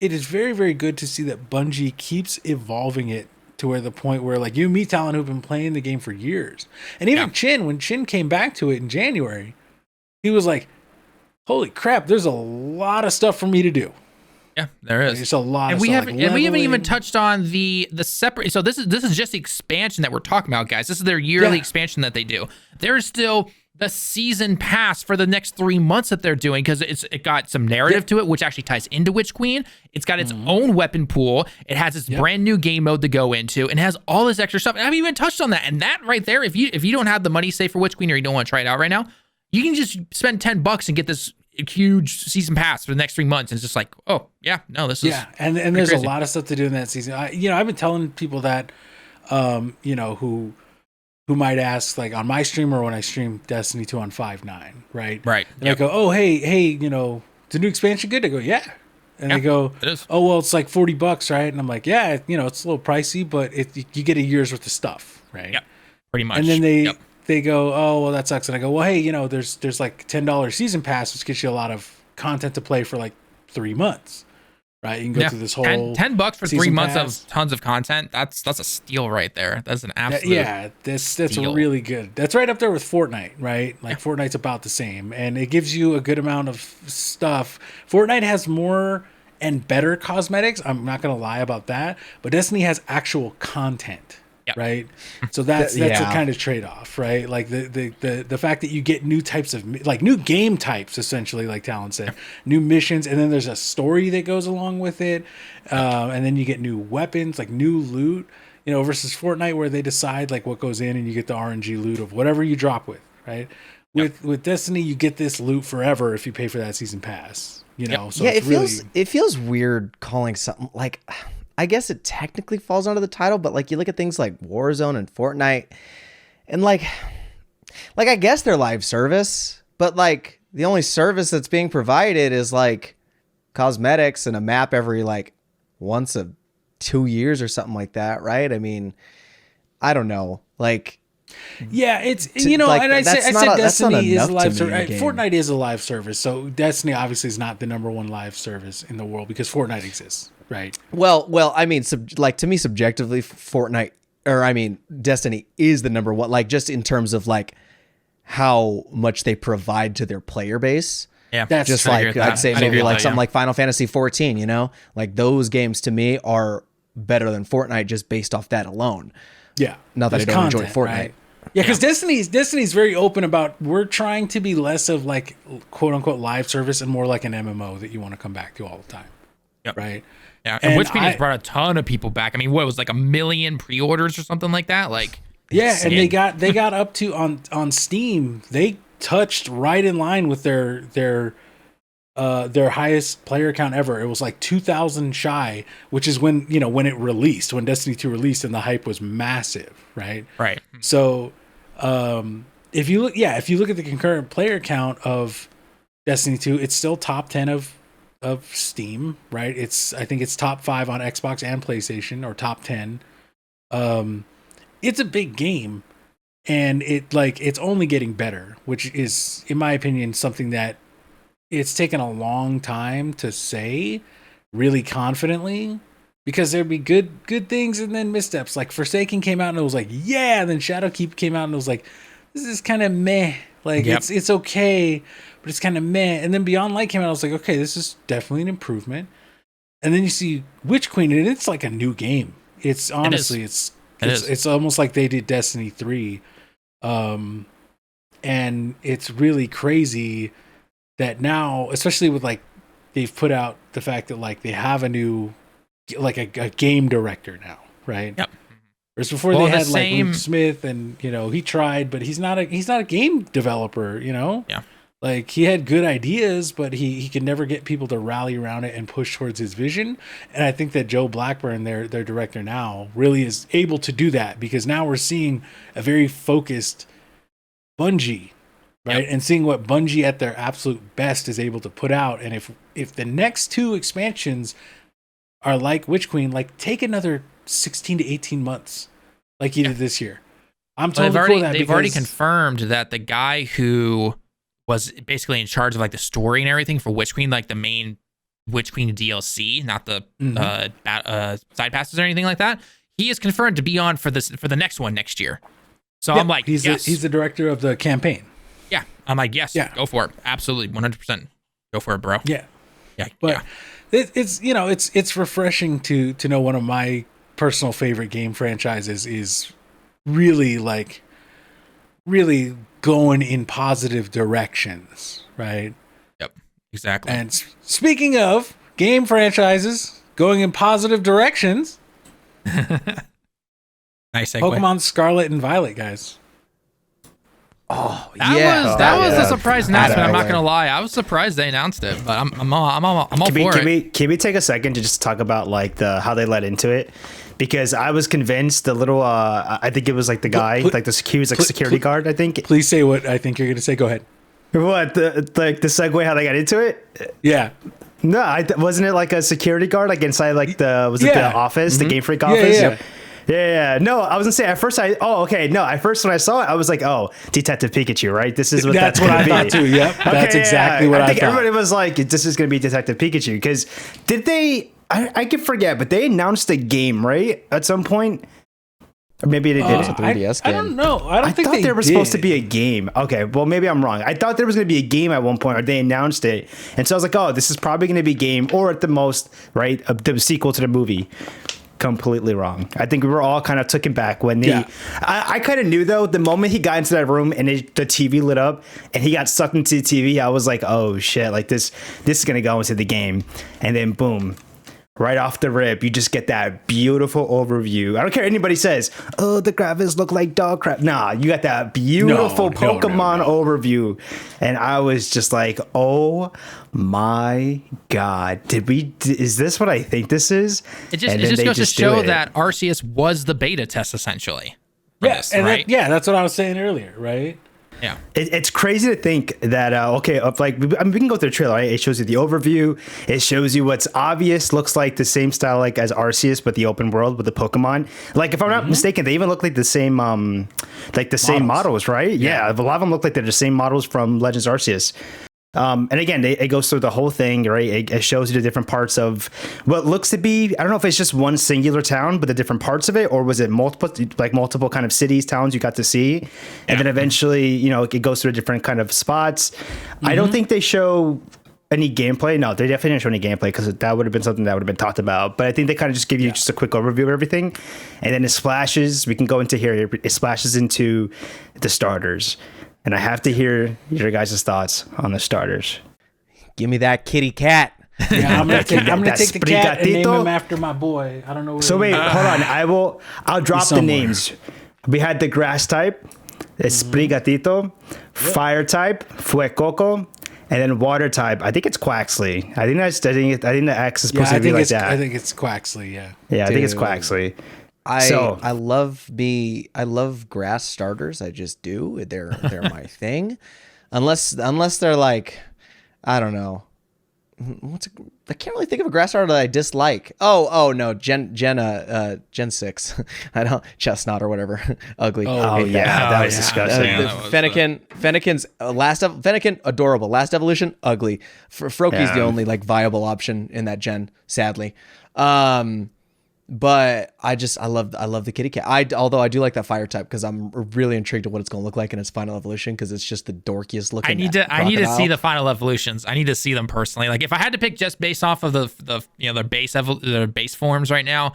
very good to see that Bungie keeps evolving it to where the point where like you and me, Tallen, who've been playing the game for years, and even Chin, when Chin came back to it in January, he was like, holy crap, there's a lot of stuff for me to do. Yeah, there is. There's a lot and of we stuff. haven't we haven't even touched on the separate. So this is just the expansion that we're talking about, guys. This is their yearly expansion that they do. There's still the season pass for the next 3 months that they're doing, because it got some narrative to it, which actually ties into Witch Queen. It's got its own weapon pool. It has its brand new game mode to go into, and has all this extra stuff. And I haven't even touched on that. And that right there, if you don't have the money, say for Witch Queen, or you don't want to try it out right now, you can just spend $10 and get this huge season pass for the next 3 months. And it's just like, oh yeah, no, this is and there's crazy. a lot of stuff to do in that season. I've been telling people that, who might ask, like on my stream or when I stream Destiny 2 on 5.9, right? Right. And I go, oh hey, the new expansion good? I go, yeah. And they go, it is. Oh well, it's like $40, right? And I'm like, yeah, it's a little pricey, but you get a year's worth of stuff, right? Yep. Pretty much. And then they go, oh well, that sucks. And I go, well, hey, there's like $10 season pass, which gets you a lot of content to play for like 3 months, right? You can go through this whole $10 for 3 months pass. of tons of content. That's a steal right there. That's an absolute that's steal. really good. That's right up there with Fortnite, right? Like Fortnite's about the same, and it gives you a good amount of stuff. Fortnite has more and better cosmetics. I'm not gonna lie about that, but Destiny has actual content. Right, so that's a kind of trade-off, right? Like the fact that you get new types of, like, new game types, essentially, like Talon said, new missions, and then there's a story that goes along with it, and then you get new weapons, like new loot, versus Fortnite, where they decide like what goes in and you get the RNG loot of whatever you drop with, right? With Destiny, you get this loot forever if you pay for that season pass, So it feels weird calling something like. I guess it technically falls under the title, but like you look at things like Warzone and Fortnite, and like I guess they're live service, but like the only service that's being provided is like cosmetics and a map every like once a 2 years or something like that, right? I mean, I don't know. Like Yeah, it's like, and I said that's not Destiny is a enough live to service. me in a game. Fortnite is a live service, so Destiny obviously is not the number one live service in the world because Fortnite exists, right? Well, I mean, like to me, subjectively, Destiny is the number one. Like just in terms of like how much they provide to their player base. Yeah, That's Just true. like I'd say I agree maybe with like that, something yeah. like Final Fantasy 14. You know, like those games to me are better than Fortnite just based off that alone. Yeah, Not that I there's don't enjoy content, Fortnite. right? Yeah, because Destiny's very open about we're trying to be less of like quote unquote live service and more like an MMO that you want to come back to all the time. Yep. Right. Yeah, and Witch Queen I- has brought a ton of people back. I mean, what it was like 1 million pre-orders or something like that? Like, Yeah, and insane. they got up to on Steam. They touched right in line with their highest player count ever. It was like 2,000 shy, which is when it released, when Destiny 2 released, and the hype was massive, right? Right. So, if you look at the concurrent player count of Destiny 2, it's still top 10 of Steam, right? I think it's top 5 on Xbox and PlayStation, or top 10. It's a big game, and it's only getting better, which is, in my opinion, something that it's taken a long time to say really confidently, because there'd be good things and then missteps. Like Forsaken came out and it was like, yeah, and then Shadowkeep came out and it was like, this is kind of meh. Like Yep. it's okay, but it's kind of meh. And then Beyond Light came out, I was like, okay, this is definitely an improvement. And then you see Witch Queen, and it's like a new game. It's honestly, it's almost like they did Destiny 3. And it's really crazy that now, especially with like, they've put out the fact that like they have a new, like a game director now, right? Yep. Whereas before they had like Luke Smith, and he tried, but he's not a game developer, Yeah. Like he had good ideas, but he could never get people to rally around it and push towards his vision. And I think that Joe Blackburn, their director now, really is able to do that, because now we're seeing a very focused Bungie, right? Yep. And seeing what Bungie at their absolute best is able to put out. And if the next 2 expansions are like Witch Queen, like take another 16 to 18 months, like you did this year. I'm totally cool with that. They've already confirmed that the guy who was basically in charge of like the story and everything for Witch Queen, like the main Witch Queen DLC, not the side passes or anything like that, he is confirmed to be on for the next one next year. So I'm like, he's the director of the campaign. Yeah, I'm like, yes, go for it, absolutely, 100%, go for it, bro. Yeah, but it's refreshing to know one of my personal favorite game franchises is really going in positive directions, right? Yep, exactly. And speaking of game franchises going in positive directions, nice segue. Pokemon Scarlet and Violet, guys. Oh, That was a surprise announcement. I'm not Way. gonna lie, I was surprised they announced it, but I'm all for it. Can we take a second to just talk about like how they led into it? Because I was convinced the little I think it was like the guy, like he was like security guard, I think. Please say what I think you're gonna say. Go ahead. What the segue how they got into it? Yeah. No, wasn't it like a security guard like inside like the office, the Game Freak office? Yeah. No, I was gonna say at first when I saw it, I was like, oh, Detective Pikachu, right? This is what that's what I gonna thought too. Yep, that's exactly what I think thought. Everybody was like, this is gonna be Detective Pikachu, because did they? I could forget, but they announced a game, right, at some point. Or maybe they didn't. It's a 3DS game. I don't know. I thought there was supposed to be a game. Okay, well maybe I'm wrong. I thought there was going to be a game at one point, or they announced it, and so I was like, oh, this is probably going to be a game, or at the most, right, the sequel to the movie. Completely wrong. I think we were all kind of taken back when I kind of knew though, the moment he got into that room and the TV lit up and he got sucked into the TV, I was like, oh shit, like this is going to go into the game. And then boom, right off the rip, you just get that beautiful overview. I don't care what anybody says, oh, the graphics look like dog crap. Nah, you got that beautiful Pokemon overview. And I was just like, oh my God, is this what I think this is? It just goes to show that Arceus was the beta test essentially. Yes, right? That's what I was saying earlier, right? Yeah. It's crazy to think that, we can go through the trailer, right? It shows you the overview. It shows you what's obvious, looks like the same style like as Arceus, but the open world with the Pokemon. Like, if I'm not mistaken, they even look like the same, same models, right? Yeah. A lot of them look like they're the same models from Legends Arceus. And again, it goes through the whole thing, right? It shows you the different parts of what looks to be, I don't know if it's just one singular town, but the different parts of it, or was it multiple kind of cities, towns you got to see? And then eventually, it goes through different kind of spots. I don't think they show any gameplay. No, they definitely didn't show any gameplay, because that would have been something that would have been talked about. But I think they kind of just give you just a quick overview of everything. And then it splashes, we can go into here, it splashes into the starters. And I have to hear your guys' thoughts on the starters. Give me that kitty cat. Yeah, I'm gonna take the cat and name him after my boy. I don't know. So wait, hold on. I'll drop the names. We had the grass type, Sprigatito, fire type, Fuecoco, and then water type. I think it's Quaxley. I think the X is supposed to be like that. I think it's Quaxley. Yeah. Yeah, I think it's Quaxley. I love grass starters. I just do. They're my thing. Unless they're like, I don't know. I can't really think of a grass starter that I dislike. Oh no, Gen 6. I don't, Chestnut or whatever. Ugly. That was disgusting. Fennekin's Fennekin, adorable. Last evolution, ugly. Froakie's the only like viable option in that gen, sadly. But I love the kitty cat. Although I do like that fire type, because I'm really intrigued at what it's going to look like in its final evolution, because it's just the dorkiest looking. I need to see the final evolutions. I need to see them personally. Like, if I had to pick just based off of their base forms right now,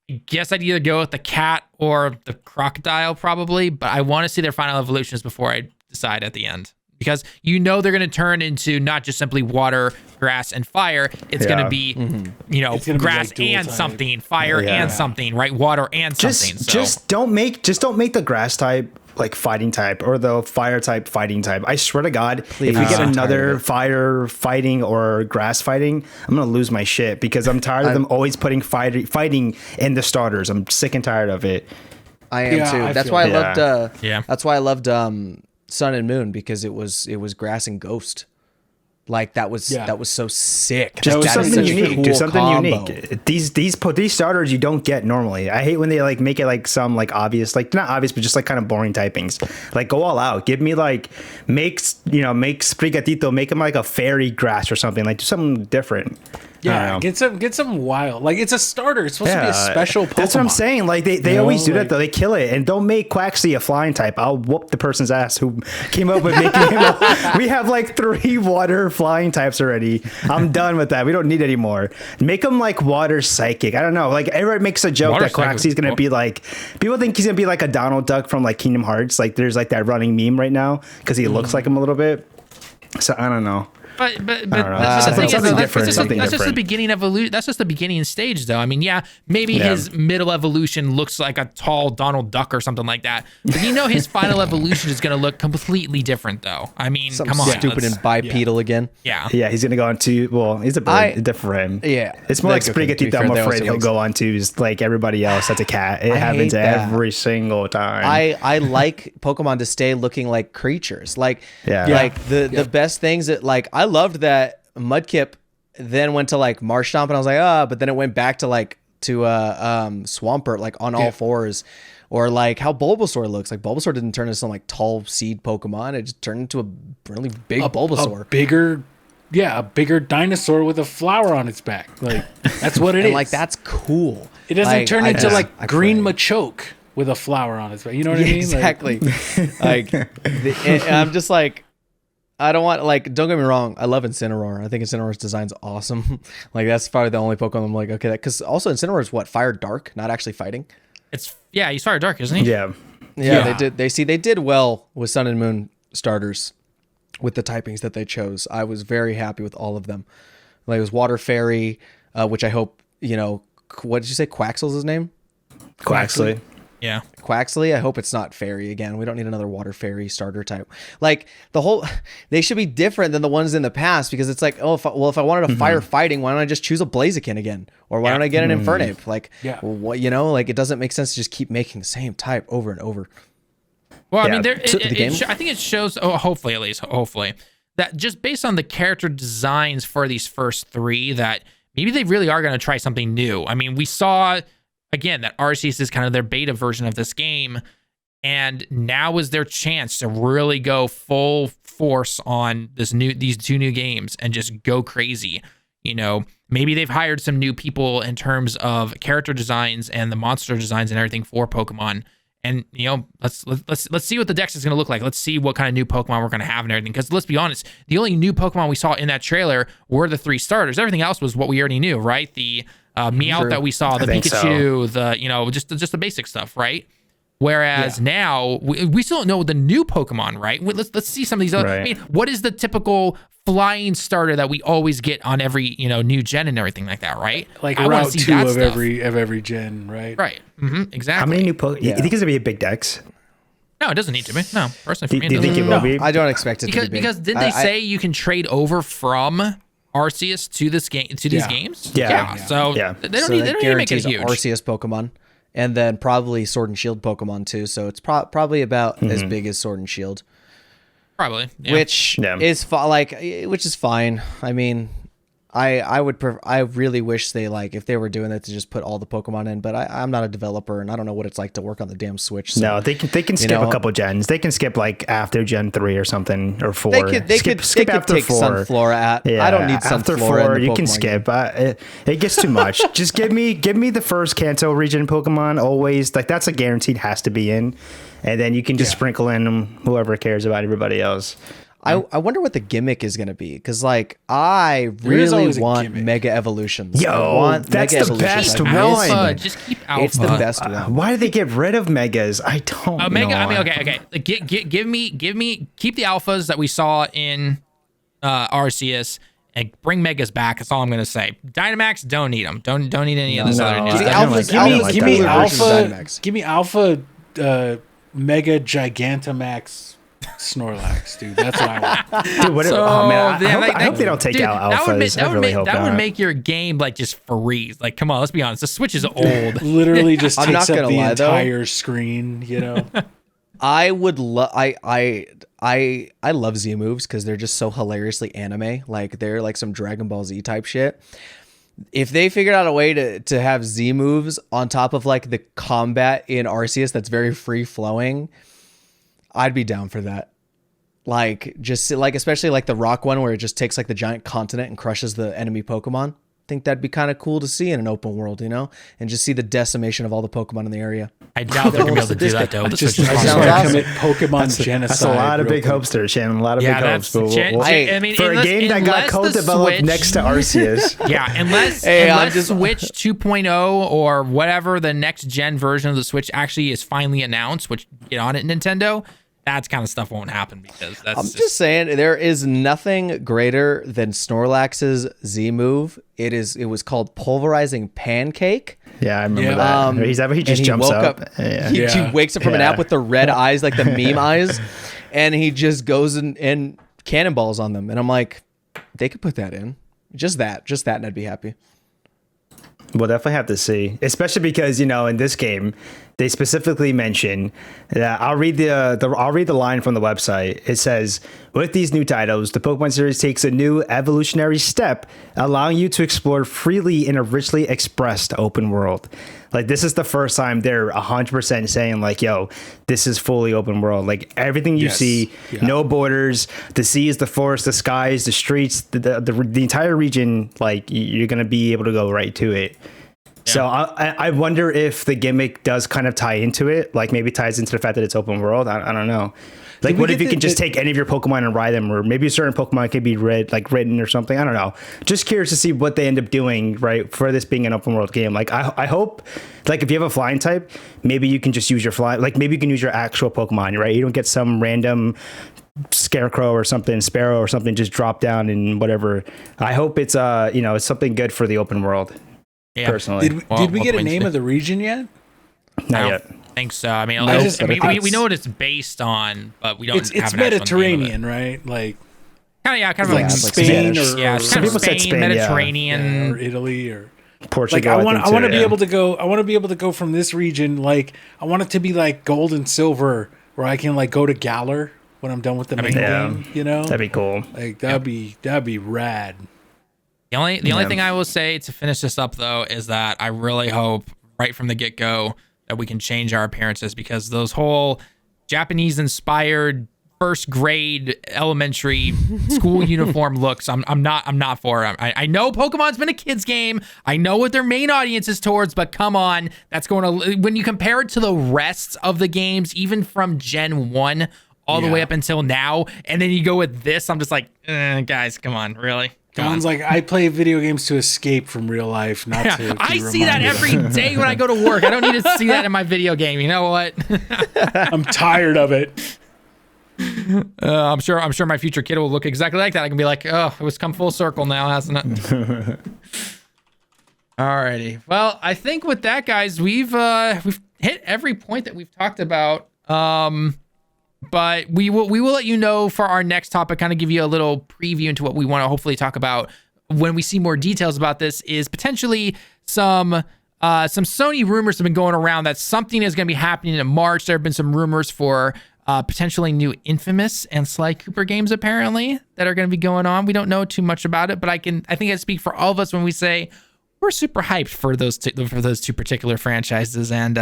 I guess I'd either go with the cat or the crocodile probably. But I want to see their final evolutions before I decide at the end. Because they're going to turn into not just simply water, grass, and fire. It's going to be, grass be like and type. something, fire and something, right? Water and something. Just don't make the grass type like fighting type, or the fire type fighting type. I swear to God, if we get another fire fighting or grass fighting, I'm going to lose my shit, because I'm tired of them always putting fighting in the starters. I'm sick and tired of it. I am too. That's why I loved Sun and Moon, because it was grass and ghost. Like, that was so sick. Just something unique. Do something unique. These starters you don't get normally. I hate when they like make it like some like obvious, like not obvious, but just like kind of boring typings. Like, go all out. Give me like make Sprigatito, make him like a fairy grass or something. Like, do something different. Yeah, get some wild. Like, it's a starter. It's supposed to be a special Pokemon. That's what I'm saying. Like, they always do that though. They kill it, and don't make Quaxley a flying type. I'll whoop the person's ass who came up with making him. We have like 3 water flying types already. I'm done with that. We don't need any more. Make him like water psychic. I don't know. Like, everybody makes a joke that Quaxley's gonna be like. People think he's gonna be like a Donald Duck from like Kingdom Hearts. Like, there's like that running meme right now because he looks like him a little bit. So I don't know. But that's just the beginning evolution. That's just the beginning stage, though. I mean, maybe his middle evolution looks like a tall Donald Duck or something like that. But his final evolution is going to look completely different, though. I mean, come on, stupid and bipedal again. Yeah, he's going to go on to. Well, he's a bird, different for him. Yeah, it's more like Sprigatito. I'm afraid he'll go on to just like everybody else. That's a cat. It happens every single time. I like Pokemon to stay looking like creatures. Like the best things that like. I loved that Mudkip then went to like Marshtomp, and I was like, but then it went back to like Swampert, like on all fours, or like how Bulbasaur looks. Like, Bulbasaur didn't turn into some like tall seed Pokemon. It just turned into a really big Bulbasaur. A bigger dinosaur with a flower on its back. Like, that's what it is. Like, that's cool. It doesn't turn into like green Machoke with a flower on its back. You know what I mean? Exactly. I'm just like, I don't want, like, don't get me wrong, I love Incineroar. I think Incineroar's design's awesome. Like, that's probably the only Pokemon I'm like, okay, because also Incineroar is what, Fire Dark, not actually fighting? He's Fire Dark, isn't he? Yeah. They did well with Sun and Moon starters with the typings that they chose. I was very happy with all of them. Like, it was Water Fairy, which I hope, what did you say, Quaxly's his name? Quaxley. Yeah. Quaxley, I hope it's not fairy again. We don't need another water fairy starter type. Like, they should be different than the ones in the past, because it's like, if I wanted a fire fighting, why don't I just choose a Blaziken again? Or why don't I get an Infernape? Like, like, it doesn't make sense to just keep making the same type over and over. Well, I Yeah. mean, there. So the game? I think it shows. Oh, hopefully, at least, hopefully, that just based on the character designs for these first three, that maybe they really are going to try something new. I mean, we saw again that Arceus is kind of their beta version of this game, and now is their chance to really go full force on these two new games and just go crazy. You know, maybe they've hired some new people in terms of character designs and the monster designs and everything for Pokemon. And you know, let's see what the Dex is going to look like. Let's see what kind of new Pokemon we're going to have and everything. Because let's be honest, the only new Pokemon we saw in that trailer were the 3 starters. Everything else was what we already knew, right? The Meowth that we saw, the Pikachu, the just the basic stuff, right? Whereas now we still don't know the new Pokemon, right? Let's see some of these other. Right. I mean, what is the typical flying starter that we always get on every new gen and everything like that, right? Like Route 2 of every gen, right? Right. Mm-hmm, exactly. How many new Pokemon? You think it's gonna be a big Dex? No, it doesn't need to be. No, personally, for me, do you think it will be? I don't expect it to be big. Because didn't they say you can trade over from Arceus to this game these games? Yeah. So they don't need to make it huge. Arceus Pokemon, and then probably Sword and Shield Pokemon too. So it's probably about as big as Sword and Shield. Probably, which is which is fine. I mean, I really wish they if they were doing that to just put all the Pokemon in, but I'm not a developer and I don't know what it's like to work on the damn Switch. So, no, they can skip a couple gens. They can skip after Gen 3 or something or 4. They could after take 4. Sunflora at. Yeah, I don't need after Sunflora 4. In the you Pokemon can skip. It gets too much. Just give me the first Kanto region Pokemon always. That's a guaranteed has to be in, and then you can just sprinkle in whoever cares about everybody else. I wonder what the gimmick is going to be, because I really want Mega Evolutions. That's the best one. Just keep Alpha. It's the best one. Why did they get rid of Megas? I don't know. Mega. I mean, okay. Give me. Keep the Alphas that we saw in Arceus and bring Megas back. That's all I'm going to say. Dynamax, don't need them. Don't need any of this other new stuff. Give me Alpha Mega Gigantamax Snorlax, dude. That's what I want. Dude, I hope they don't take out Alphas. That would make your game just freeze. Come on, let's be honest. The Switch is old. Literally just takes up the entire screen, I would love I love Z moves because they're just so hilariously anime. They're like some Dragon Ball Z type shit. If they figured out a way to have Z moves on top of the combat in Arceus that's very free flowing, I'd be down for that. Especially the rock one where it just takes the giant continent and crushes the enemy Pokemon. I think that'd be kind of cool to see in an open world, and just see the decimation of all the Pokemon in the area. I doubt they're gonna be able to do that though. Pokemon genocide. That's a lot of big hopes there, Shannon. A lot of big hopes. For a game that got co-developed next to Arceus. Unless Switch 2.0 or whatever the next gen version of the Switch actually is finally announced, which get on it, Nintendo. That kind of stuff won't happen because that's. I'm just saying there is nothing greater than Snorlax's Z move. It was called Pulverizing Pancake. Yeah, I remember that. He just jumps up. He wakes up from a nap with the red eyes, like the meme eyes, and he just goes and cannonballs on them. And I'm like, they could put that in. Just that, and I'd be happy. We'll definitely have to see, especially because in this game they specifically mention that I'll read the line from the website. It says, with these new titles, the Pokemon series takes a new evolutionary step, allowing you to explore freely in a richly expressed open world. This is the first time they're 100% saying yo, this is fully open world. Everything you see, no borders. The seas, the forest, the skies, the streets, the entire region. You're gonna be able to go right to it. Yeah. So I wonder if the gimmick does kind of tie into it. Maybe ties into the fact that it's open world. I don't know. What if you can just take any of your Pokemon and ride them, or maybe a certain Pokemon could be written or something? I don't know. Just curious to see what they end up doing, right, for this being an open world game. I hope, if you have a flying type, maybe you can just use your maybe you can use your actual Pokemon, right? You don't get some random Scarecrow or something, Sparrow or something, just drop down and whatever. I hope it's it's something good for the open world. Yeah. Personally, did we get a name of the region yet? Not yet. I think so. I mean, we know what it's based on, but we don't. It's Mediterranean, right? Kind of like Spain, some people said Spain, Mediterranean, or Italy, or Portugal. I want to be able to go. I want to be able to go from this region. I want it to be like gold and silver where I can like go to Galar when I'm done with the main game. You know, that'd be cool. Like that'd be rad. The only thing I will say to finish this up though is that I really hope right from the get-go that we can change our appearances, because those whole Japanese inspired first grade elementary school uniform looks, I'm not for them. I know Pokemon's been a kids game. I know what their main audience is towards, but come on, that's going to, when you compare it to the rest of the games, even from Gen 1 all the way up until now, and then you go with this, I'm just like, guys, come on, really? Sounds like I play video games to escape from real life, not to I see that every day when I go to work. I don't need to see that in my video game. You know what? I'm tired of it. I'm sure my future kid will look exactly like that. I can be like, oh, it was come full circle now, hasn't it? Alrighty. Well, I think with that, guys, we've hit every point that we've talked about. But we will let you know for our next topic, kind of give you a little preview into what we want to hopefully talk about when we see more details about this, is potentially some Sony rumors have been going around that something is going to be happening in March. There have been some rumors for potentially new Infamous and Sly Cooper games apparently that are going to be going on. We don't know too much about it, but I think I speak for all of us when we say we're super hyped for those two particular franchises, and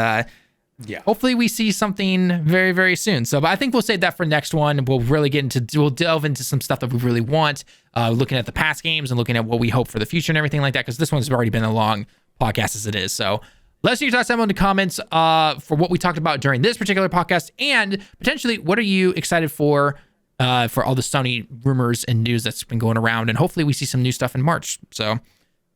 hopefully we see something very, very soon. So, but I think we'll save that for next one. We'll delve into some stuff that we really want, looking at the past games and looking at what we hope for the future and everything like that, because this one's already been a long podcast as it is. So let us know your thoughts down in the comments for what we talked about during this particular podcast, and potentially what are you excited for all the Sony rumors and news that's been going around, and hopefully we see some new stuff in March. So,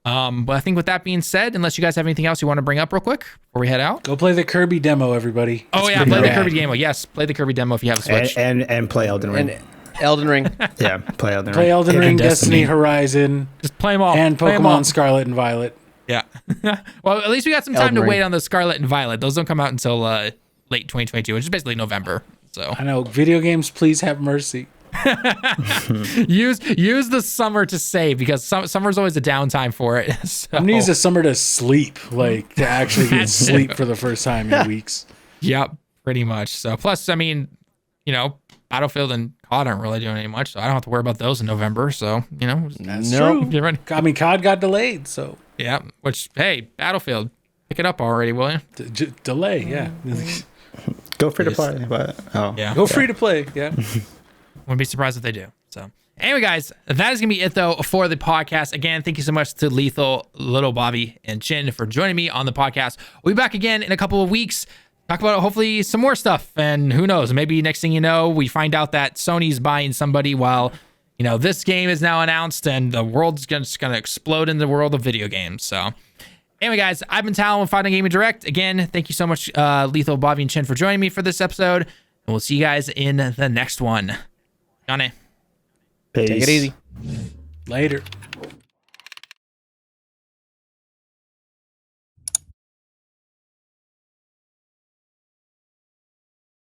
but I think with that being said, unless you guys have anything else you want to bring up real quick before we head out, go play the Kirby demo, everybody. Oh yeah, play the Kirby demo. Yes, play the Kirby demo if you have a Switch, and play Elden Ring. Elden Ring. Yeah, play Elden Ring. Play Elden Ring, Destiny, Horizon, just play them all, and Pokemon Scarlet and Violet. Yeah. Well, at least we got some time to wait on the Scarlet and Violet. Those don't come out until late 2022, which is basically November. So I know, video games, please have mercy. use the summer to save, because summer's always a downtime for it. So. I'm gonna use the summer to sleep, like to actually get sleep for the first time in weeks. Yep, pretty much. So plus, I mean, Battlefield and COD aren't really doing any much, so I don't have to worry about those in November. So that's true. Get ready. I mean, COD got delayed, so yeah. Which, hey, Battlefield, pick it up already, will you? Delay, yeah. Go free to play, but go free to play, yeah. Wouldn't be surprised if they do. So anyway, guys, that is gonna be it though for the podcast. Again, thank you so much to Lethal, LittleBobby, and Chin for joining me on the podcast. We'll be back again in a couple of weeks. Talk about hopefully some more stuff, and who knows, maybe next thing you know, we find out that Sony's buying somebody while this game is now announced, and the world's just gonna explode in the world of video games. So anyway, guys, I've been Tallen with Fighting Gaming Direct. Again, thank you so much, Lethal, Bobby, and Chin for joining me for this episode, and we'll see you guys in the next one. Johnny. Peace. Take it easy. Later.